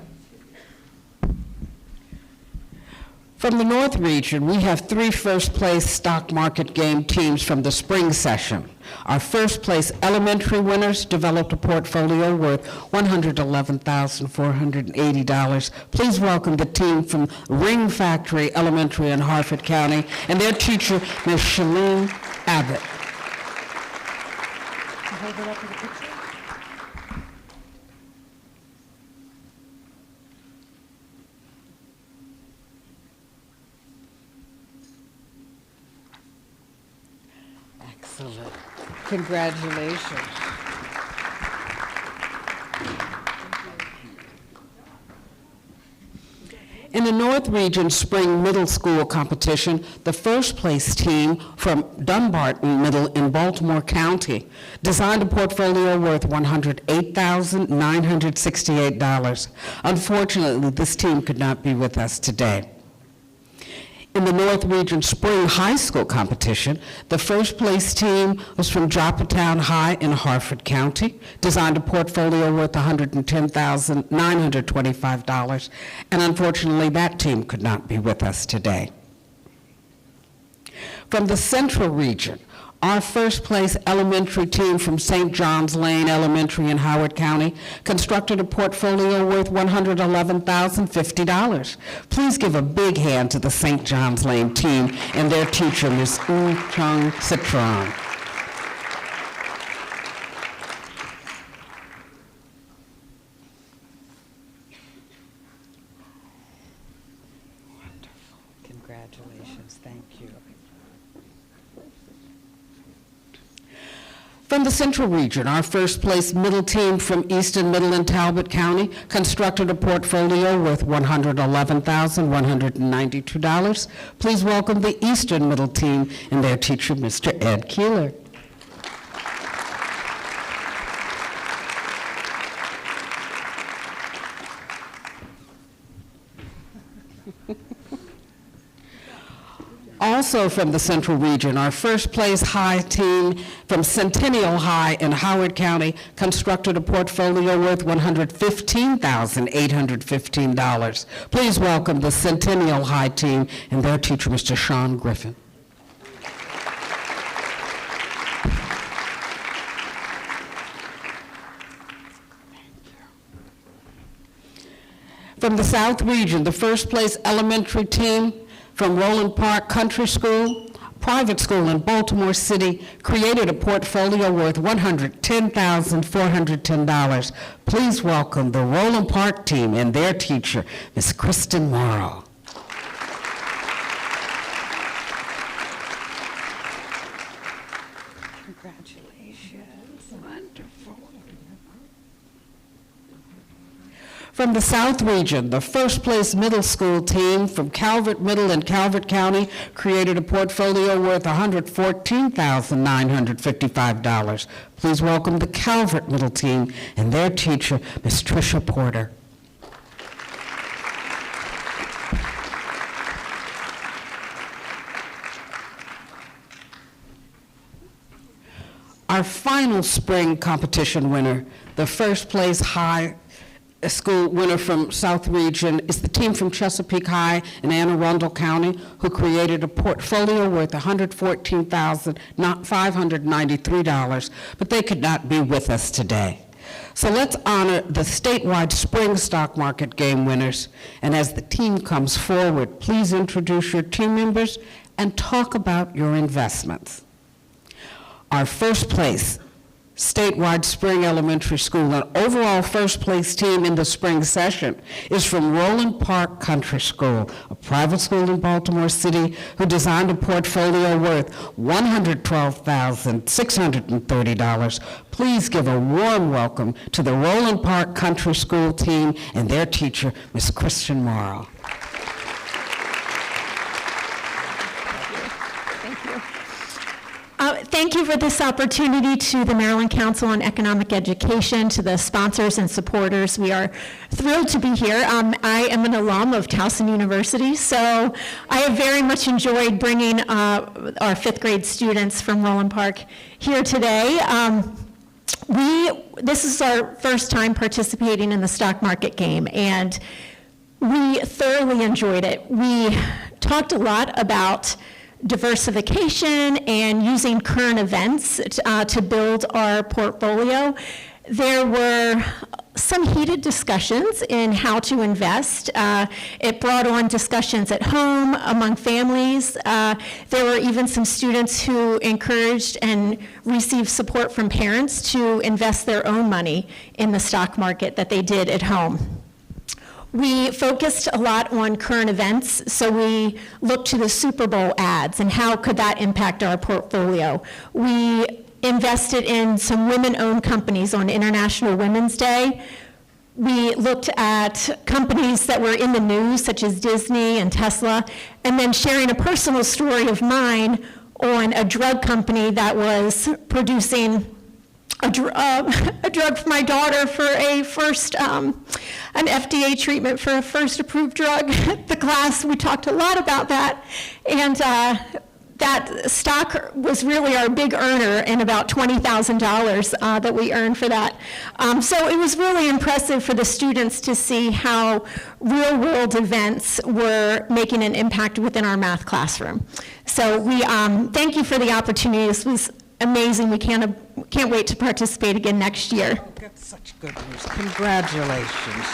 From the North Region, we have 3 first-place Stock Market Game teams from the spring session. Our first-place elementary winners developed a portfolio worth $111,480. Please welcome the team from Ring Factory Elementary in Harford County and their teacher, Ms. Shalene Abbott. Excellent. Congratulations. In the North Region Spring Middle School competition, the first place team from Dunbarton Middle in Baltimore County designed a portfolio worth $108,968. Unfortunately, this team could not be with us today. In the North Region Spring High School competition, the first place team was from Joppatown High in Harford County, designed a portfolio worth $110,925, and unfortunately that team could not be with us today. From the Central Region, our first place elementary team from St. John's Lane Elementary in Howard County constructed a portfolio worth $111,050. Please give a big hand to the St. John's Lane team and their teacher, Ms. Oo Chung Citron. Wonderful. Congratulations. Thank you. From the Central Region, our first place middle team from Easton Middle in Talbot County constructed a portfolio worth $111,192. Please welcome the Eastern Middle team and their teacher, Mr. Ed Keeler. Also from the Central Region, our first place high team from Centennial High in Howard County constructed a portfolio worth $115,815. Please welcome the Centennial High team and their teacher, Mr. Sean Griffin. From the South Region, the first place elementary team from Roland Park Country School, private school in Baltimore City, created a portfolio worth $110,410. Please welcome the Roland Park team and their teacher, Ms. Kristen Morrow. Congratulations. Wonderful. From the South Region, the first place middle school team from Calvert Middle in Calvert County created a portfolio worth $114,955. Please welcome the Calvert Middle team and their teacher, Ms. Tricia Porter. Our final spring competition winner, the first place high school winner from South Region, is the team from Chesapeake High in Anne Arundel County, who created a portfolio worth $114,593, but they could not be with us today. So let's honor the statewide spring stock market game winners, and as the team comes forward, please introduce your team members and talk about your investments. Our first place statewide spring elementary school and overall first place team in the spring session is from Roland Park Country School, a private school in Baltimore City, who designed a portfolio worth $112,630. Please give a warm welcome to the Roland Park Country School team and their teacher, Ms. Kristen Morrow. Thank you for this opportunity to the Maryland Council on Economic Education, to the sponsors and supporters. We are thrilled to be here. I am an alum of Towson University, so I have very much enjoyed bringing our fifth grade students from Roland Park here today. This is our first time participating in the stock market game, and we thoroughly enjoyed it. We talked a lot about diversification and using current events to build our portfolio. There were some heated discussions in how to invest. It brought on discussions at home among families. There were even some students who encouraged and received support from parents to invest their own money in the stock market that they did at home. We focused a lot on current events, so we looked to the Super Bowl ads and how could that impact our portfolio. We invested in some women-owned companies on International Women's Day. We looked at companies that were in the news, such as Disney and Tesla, and then sharing a personal story of mine on a drug company that was producing a drug for my daughter for a first, an FDA treatment for a first approved drug. The class, we talked a lot about that, and that stock was really our big earner, and about $20,000 that we earned for that. So it was really impressive for the students to see how real-world events were making an impact within our math classroom. So we thank you for the opportunity. This was amazing. We can't wait to participate again next year. That's such good news. Congratulations.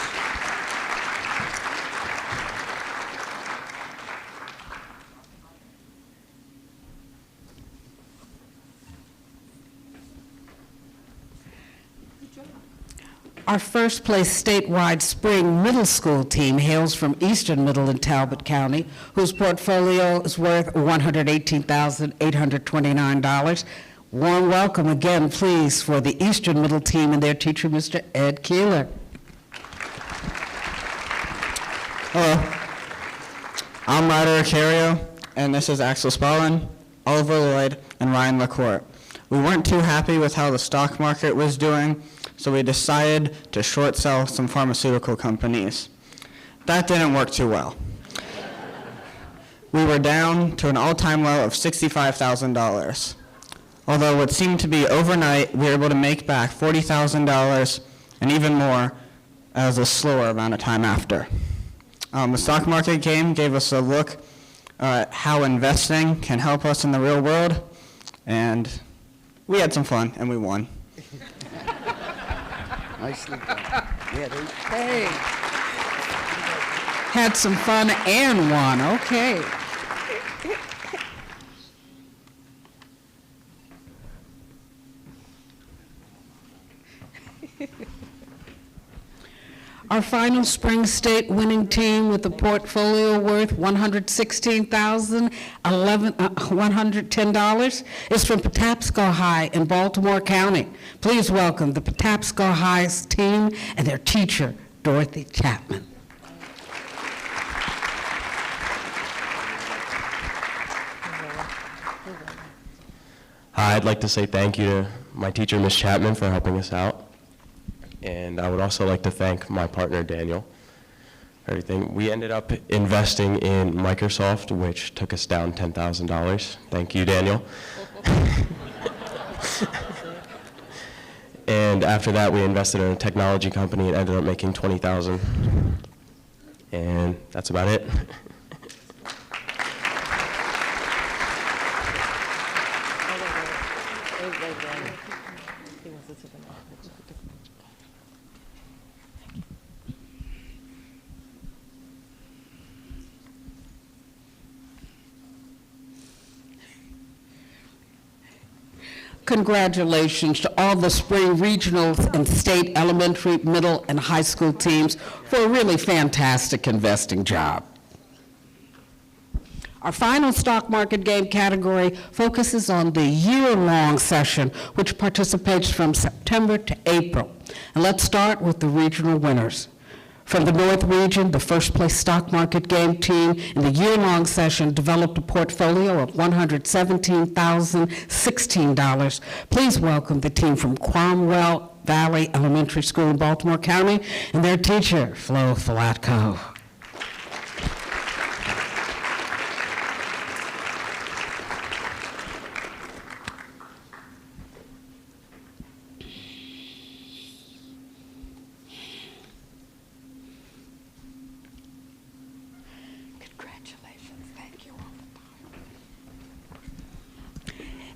Our first place statewide spring middle school team hails from Eastern Middle in Talbot County, whose portfolio is worth $118,829. Warm welcome again, please, for the Eastern Middle team and their teacher, Mr. Ed Keeler. Hello, I'm Ryder Acario, and this is Axel Spallin, Oliver Lloyd, and Ryan LaCourte. We weren't too happy with how the stock market was doing, so we decided to short sell some pharmaceutical companies. That didn't work too well. We were down to an all-time low of $65,000. Although what seemed to be overnight, we were able to make back $40,000 and even more as a slower amount of time after. The stock market game gave us a look at how investing can help us in the real world, and we had some fun and we won. Nicely done. Hey. Had some fun and won. Okay. Our final spring state winning team with a portfolio worth $110 is from Patapsco High in Baltimore County. Please welcome the Patapsco High's team and their teacher, Dorothy Chapman. Hi, I'd like to say thank you to my teacher, Ms. Chapman, for helping us out. And I would also like to thank my partner, Daniel, for everything. We ended up investing in Microsoft, which took us down $10,000. Thank you, Daniel. And after that, we invested in a technology company and ended up making $20,000. And that's about it. Congratulations to all the spring regional and state elementary, middle, and high school teams for a really fantastic investing job. Our final stock market game category focuses on the year-long session, which participates from September to April. And let's start with the regional winners. From the North Region, the first place stock market game team in the year-long session developed a portfolio of $117,016. Please welcome the team from Cromwell Valley Elementary School in Baltimore County and their teacher, Flo Falatko.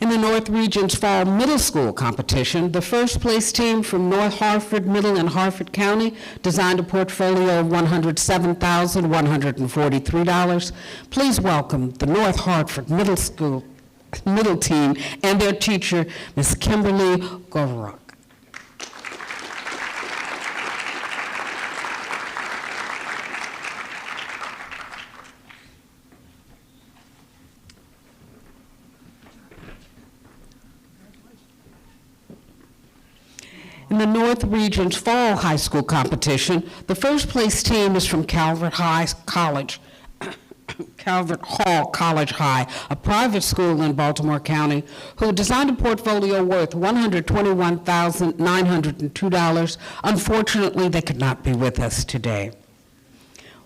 In the North Region's Fall Middle School competition, the first place team from North Hartford Middle and Hartford County designed a portfolio of $107,143. Please welcome the North Hartford Middle team and their teacher, Ms. Kimberly Govoruk. In the North Region's Fall High School competition, the first place team is from Calvert Hall College High, a private school in Baltimore County, who designed a portfolio worth $121,902. Unfortunately, they could not be with us today.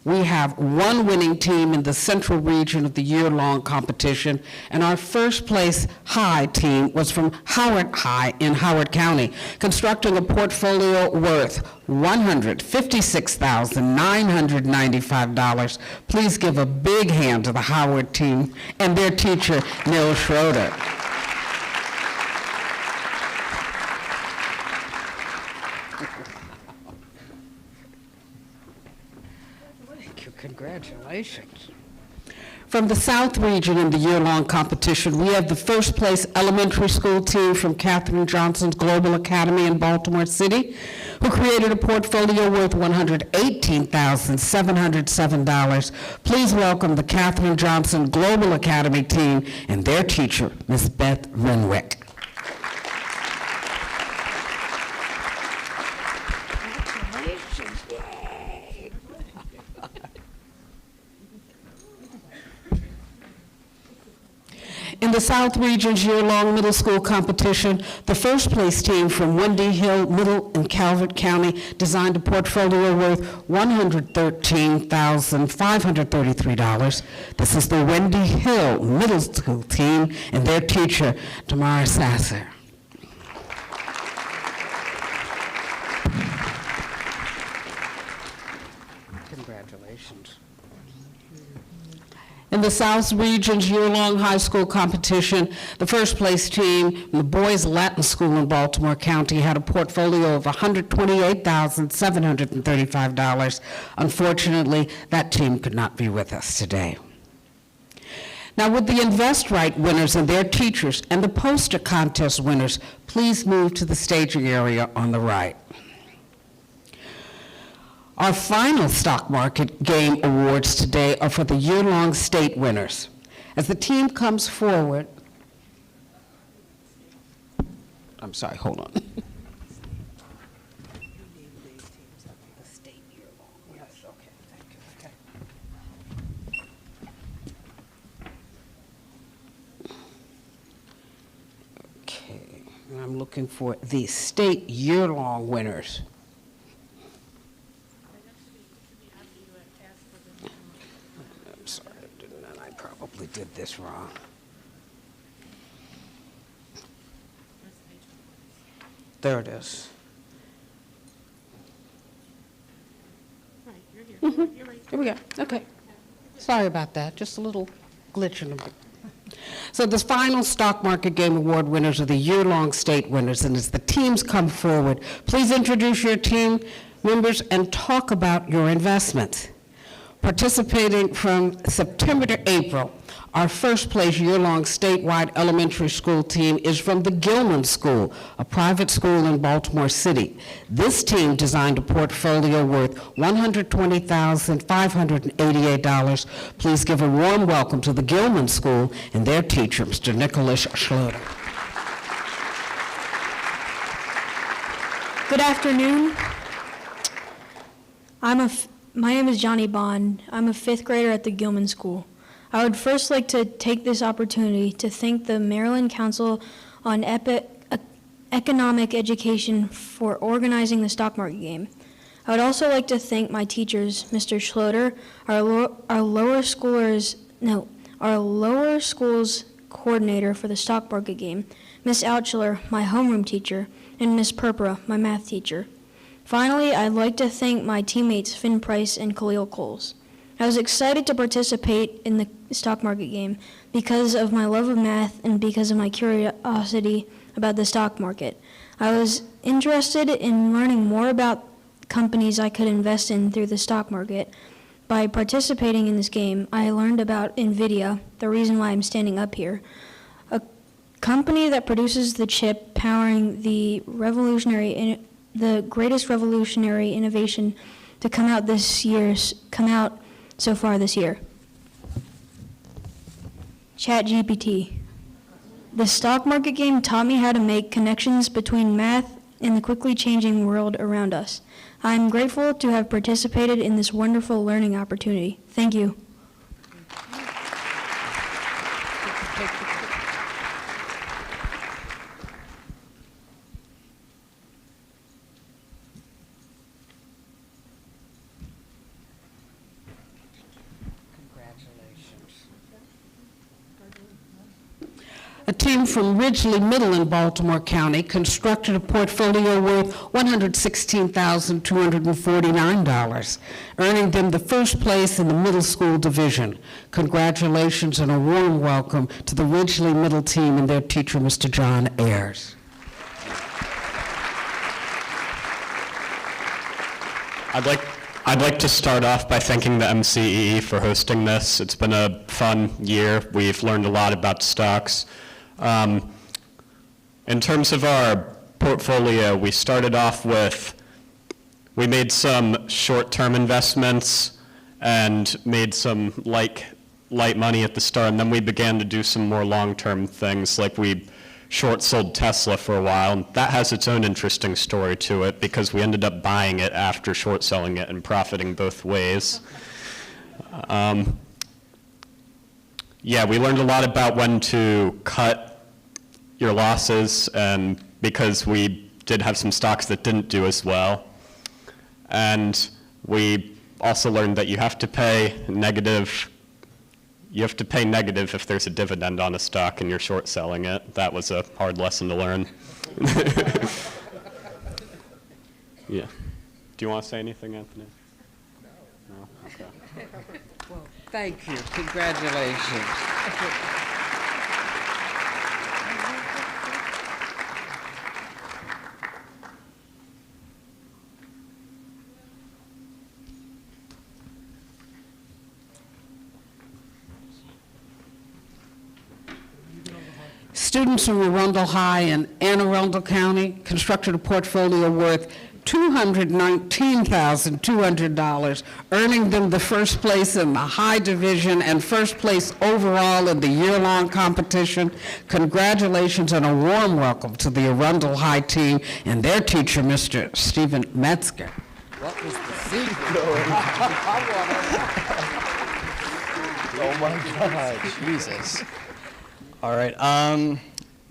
We have one winning team in the Central Region of the year-long competition, and our first place high team was from Howard High in Howard County, constructing a portfolio worth $156,995. Please give a big hand to the Howard team and their teacher, Neil Schroeder. Congratulations. From the South Region in the year-long competition, we have the first place elementary school team from Katherine Johnson's Global Academy in Baltimore City, who created a portfolio worth $118,707. Please welcome the Katherine Johnson Global Academy team and their teacher, Ms. Beth Renwick. In the South Region's year-long middle school competition, the first place team from Wendy Hill Middle in Calvert County designed a portfolio worth $113,533. This is the Wendy Hill Middle School team and their teacher, Tamara Sasser. Congratulations. In the South Region's year-long high school competition, the first place team, the Boys Latin School in Baltimore County, had a portfolio of $128,735. Unfortunately, that team could not be with us today. Now, would the Invest Right winners and their teachers and the poster contest winners please move to the staging area on the right? Our final stock market game awards today are for the year-long state winners. As the team comes forward, I'm sorry, hold on. Okay, and I'm looking for the state year-long winners. We did this wrong. There it is. Here we go. Okay. Sorry about that. Just a little glitch in the book. So the final stock market game award winners are the year-long state winners, and as the teams come forward, please introduce your team members and talk about your investments. Participating from September to April, our first place year-long statewide elementary school team is from the Gilman School, a private school in Baltimore City. This team designed a portfolio worth $120,588. Please give a warm welcome to the Gilman School and their teacher, Mr. Nicholas Schroeder. Good afternoon. My name is Johnny Bond. I'm a 5th grader at the Gilman School. I would first like to take this opportunity to thank the Maryland Council on Economic Education for organizing the stock market game. I would also like to thank my teachers, Mr. Schloter, our lower school's coordinator for the stock market game, Miss Outschler, my homeroom teacher, and Miss Purpura, my math teacher. Finally, I'd like to thank my teammates, Finn Price and Khalil Coles. I was excited to participate in the stock market game because of my love of math and because of my curiosity about the stock market. I was interested in learning more about companies I could invest in through the stock market. By participating in this game, I learned about NVIDIA, the reason why I'm standing up here, a company that produces the chip powering the greatest revolutionary innovation to come out so far this year. ChatGPT. The stock market game taught me how to make connections between math and the quickly changing world around us. I am grateful to have participated in this wonderful learning opportunity. Thank you. A team from Ridgely Middle in Baltimore County constructed a portfolio worth $116,249, earning them the first place in the middle school division. Congratulations and a warm welcome to the Ridgely Middle team and their teacher, Mr. John Ayers. I'd like to start off by thanking the MCEE for hosting this. It's been a fun year. We've learned a lot about stocks. In terms of our portfolio, we started off we made some short-term investments and made some light money at the start, and then we began to do some more long-term things, like we short-sold Tesla for a while, and that has its own interesting story to it because we ended up buying it after short-selling it and profiting both ways. Yeah, we learned a lot about when to cut your losses, and because we did have some stocks that didn't do as well. And we also learned that you have to pay negative if there's a dividend on a stock and you're short selling it. That was a hard lesson to learn. Yeah. Do you want to say anything, Anthony? No? Okay. Well, thank you. Congratulations. Students from Arundel High and Anne Arundel County constructed a portfolio worth $219,200, earning them the first place in the High Division and first place overall in the year-long competition. Congratulations and a warm welcome to the Arundel High team and their teacher, Mr. Stephen Metzger. What was the secret? Oh my God, Jesus. All right,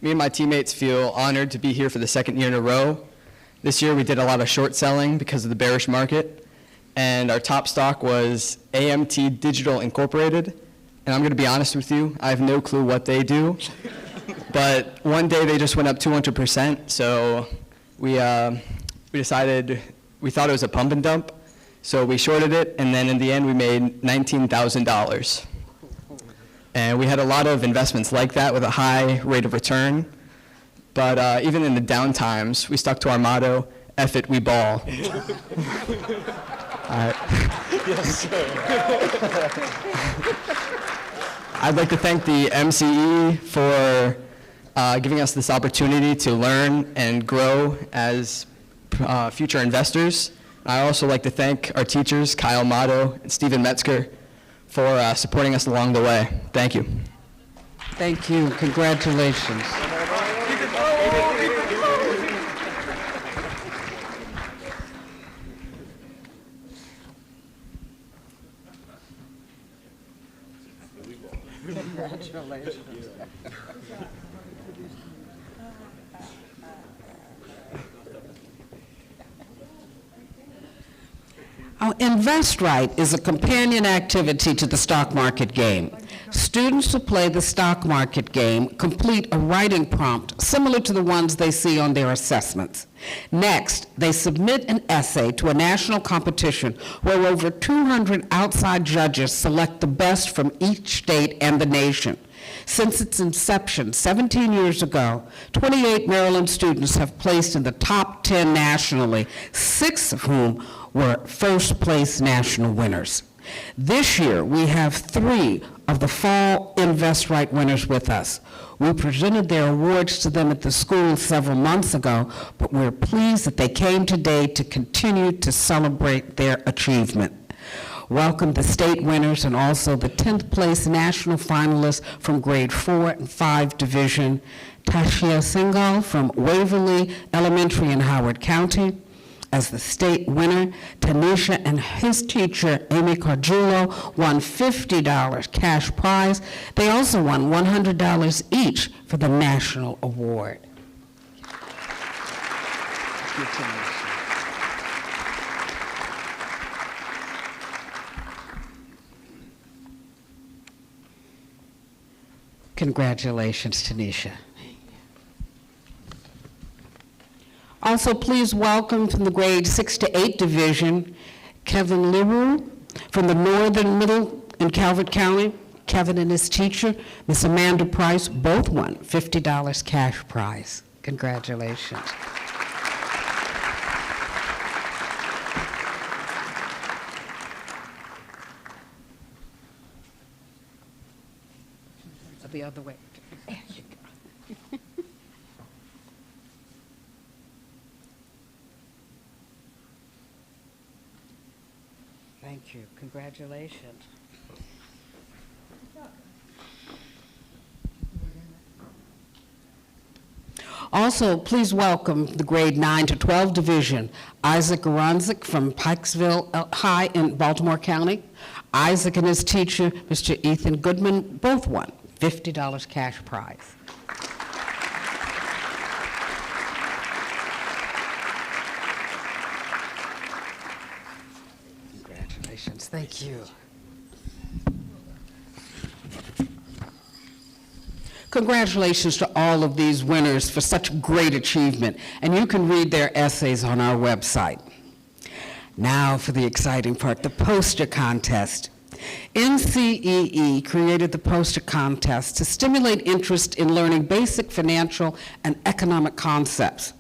me and my teammates feel honored to be here for the second year in a row. This year we did a lot of short selling because of the bearish market, and our top stock was AMT Digital Incorporated. And I'm going to be honest with you, I have no clue what they do, but one day they just went up 200%, so we decided, we thought it was a pump and dump, so we shorted it, and then in the end we made $19,000. And we had a lot of investments like that with a high rate of return. But even in the down times, we stuck to our motto, F it, we ball. Yes, sir. I'd like to thank the MCE for giving us this opportunity to learn and grow as future investors. I'd also like to thank our teachers, Kyle Motto and Stephen Metzger, for supporting us along the way. Thank you. Thank you. Congratulations. Congratulations. Invest Right is a companion activity to the stock market game. Students who play the stock market game complete a writing prompt similar to the ones they see on their assessments. Next, they submit an essay to a national competition where over 200 outside judges select the best from each state and the nation. Since its inception 17 years ago, 28 Maryland students have placed in the top 10 nationally, 6 of whom were first-place national winners. This year, we have 3 of the fall Invest Right winners with us. We presented their awards to them at the school several months ago, but we're pleased that they came today to continue to celebrate their achievement. Welcome the state winners and also the 10th place national finalists from grade 4 and 5 division, Tashia Singhal from Waverly Elementary in Howard County. As the state winner, Tanisha and his teacher, Amy Cargiulo, won $50 cash prize. They also won $100 each for the national award. Congratulations, Tanisha. Also, please welcome from the grade 6 to 8 division, Kevin Leroux from the Northern Middle in Calvert County. Kevin and his teacher, Miss Amanda Price, both won $50 cash prize. Congratulations. The other way. There you go. Thank you. Congratulations. Also, please welcome the grade 9 to 12 division, Isaac Aronzik from Pikesville High in Baltimore County. Isaac and his teacher, Mr. Ethan Goodman, both won $50 cash prize. Congratulations. Thank you. Congratulations to all of these winners for such great achievement, and you can read their essays on our website. Now for the exciting part, the poster contest. NCEE created the poster contest to stimulate interest in learning basic financial and economic concepts.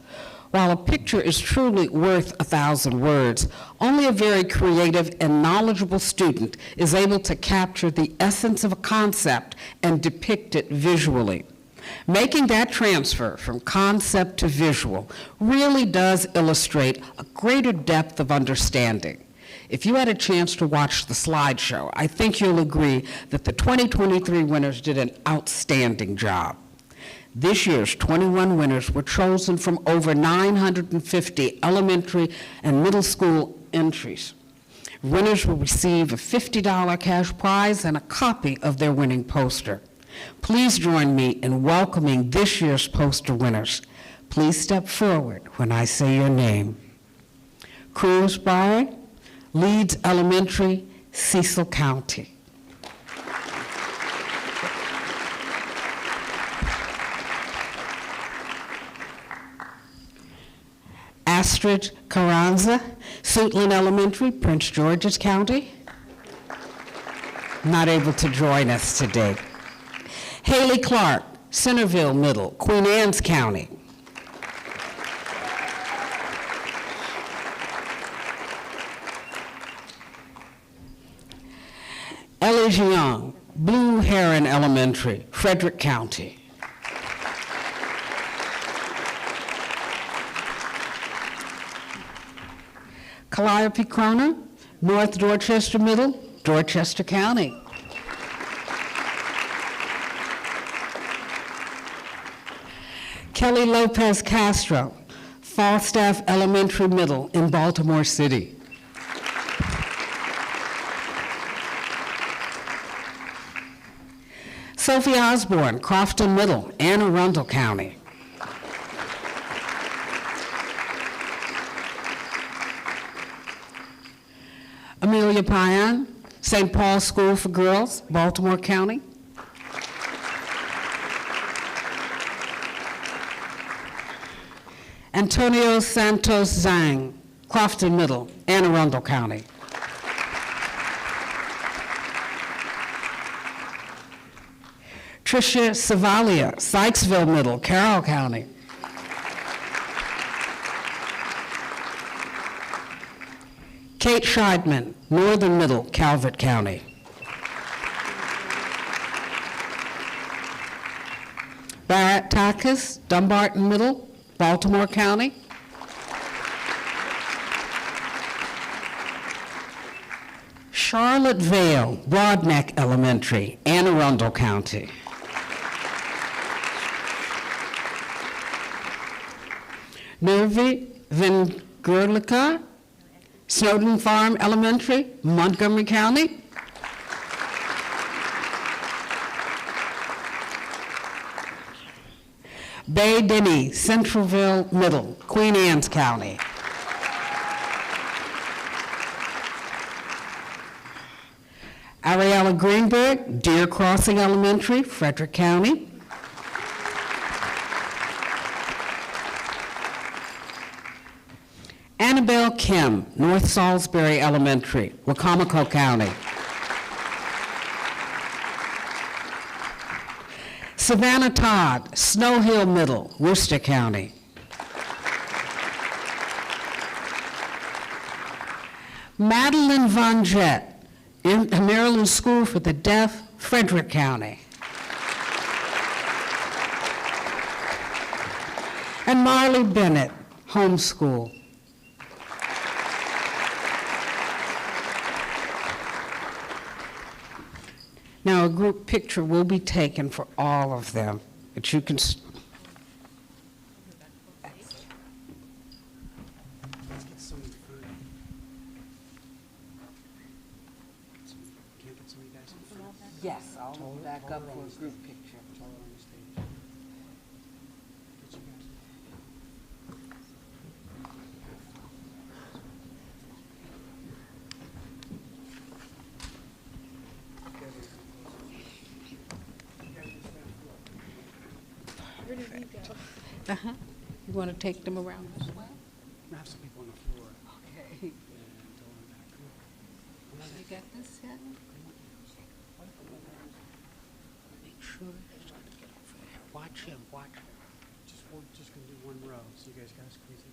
While a picture is truly worth 1,000 words, only a very creative and knowledgeable student is able to capture the essence of a concept and depict it visually. Making that transfer from concept to visual really does illustrate a greater depth of understanding. If you had a chance to watch the slideshow, I think you'll agree that the 2023 winners did an outstanding job. This year's 21 winners were chosen from over 950 elementary and middle school entries. Winners will receive a $50 cash prize and a copy of their winning poster. Please join me in welcoming this year's poster winners. Please step forward when I say your name. Cruz Byron, Leeds Elementary, Cecil County. Astrid Carranza, Suitland Elementary, Prince George's County. Not able to join us today. Haley Clark, Centerville Middle, Queen Anne's County. Ellie Jiang, Blue Heron Elementary, Frederick County. Calliope Croner, North Dorchester Middle, Dorchester County. Kelly Lopez Castro, Falstaff Elementary Middle in Baltimore City. Sophie Osborne, Crofton Middle, Anne Arundel County. Amelia Payan, St. Paul School for Girls, Baltimore County. Antonio Santos Zhang, Crofton Middle, Anne Arundel County. Tricia Savalia, Sykesville Middle, Carroll County. Kate Scheidman, Northern Middle, Calvert County. Barrett Takis, Dumbarton Middle, Baltimore County. Charlotte Vale, Broadneck Elementary, Anne Arundel County. Nervi Vingurlica, Snowden Farm Elementary, Montgomery County. Bay Denny, Centralville Middle, Queen Anne's County. Ariella Greenberg, Deer Crossing Elementary, Frederick County. Annabelle Kim, North Salisbury Elementary, Wacomico County. Savannah Todd, Snow Hill Middle, Worcester County. Madeline Von Jett, Maryland School for the Deaf, Frederick County. And Marley Bennett, homeschool. Now, a group picture will be taken for all of them, but you can. Let's get some food. Can't get some of you guys some food? Yes, I'll hold back up for a group picture. Taller on the stage. Get you guys. You want to take them around this way? I have some people on the floor. Okay. And tell them back. You got this yet? Make sure he's trying to get over there. Watch him, watch him. We're just gonna do one row, so you guys gotta squeeze in.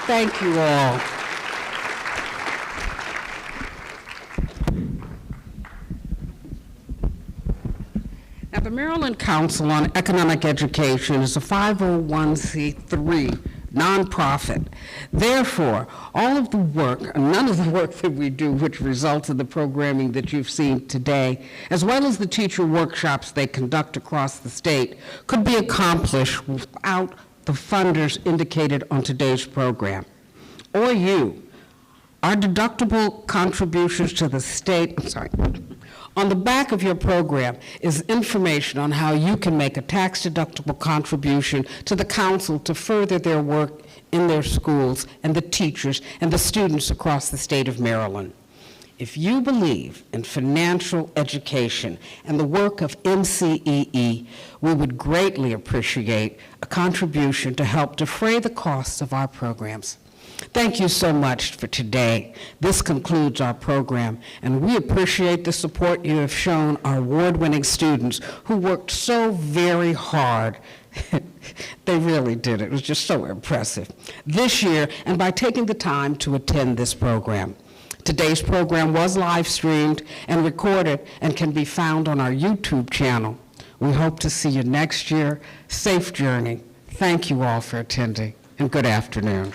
Thank you all. Now, the Maryland Council on Economic Education is a 501c3 nonprofit. Therefore, all of the work, none of the work that we do, which results in the programming that you've seen today, as well as the teacher workshops they conduct across the state, could be accomplished without the funders indicated on today's program, or you. Our deductible contributions to the state, on the back of your program is information on how you can make a tax-deductible contribution to the council to further their work in their schools and the teachers and the students across the state of Maryland. If you believe in financial education and the work of MCEE, we would greatly appreciate a contribution to help defray the costs of our programs. Thank you so much for today. This concludes our program, and we appreciate the support you have shown our award-winning students who worked so very hard. They really did. It was just so impressive this year, and by taking the time to attend this program. Today's program was live streamed and recorded and can be found on our YouTube channel. We hope to see you next year. Safe journey. Thank you all for attending, and good afternoon.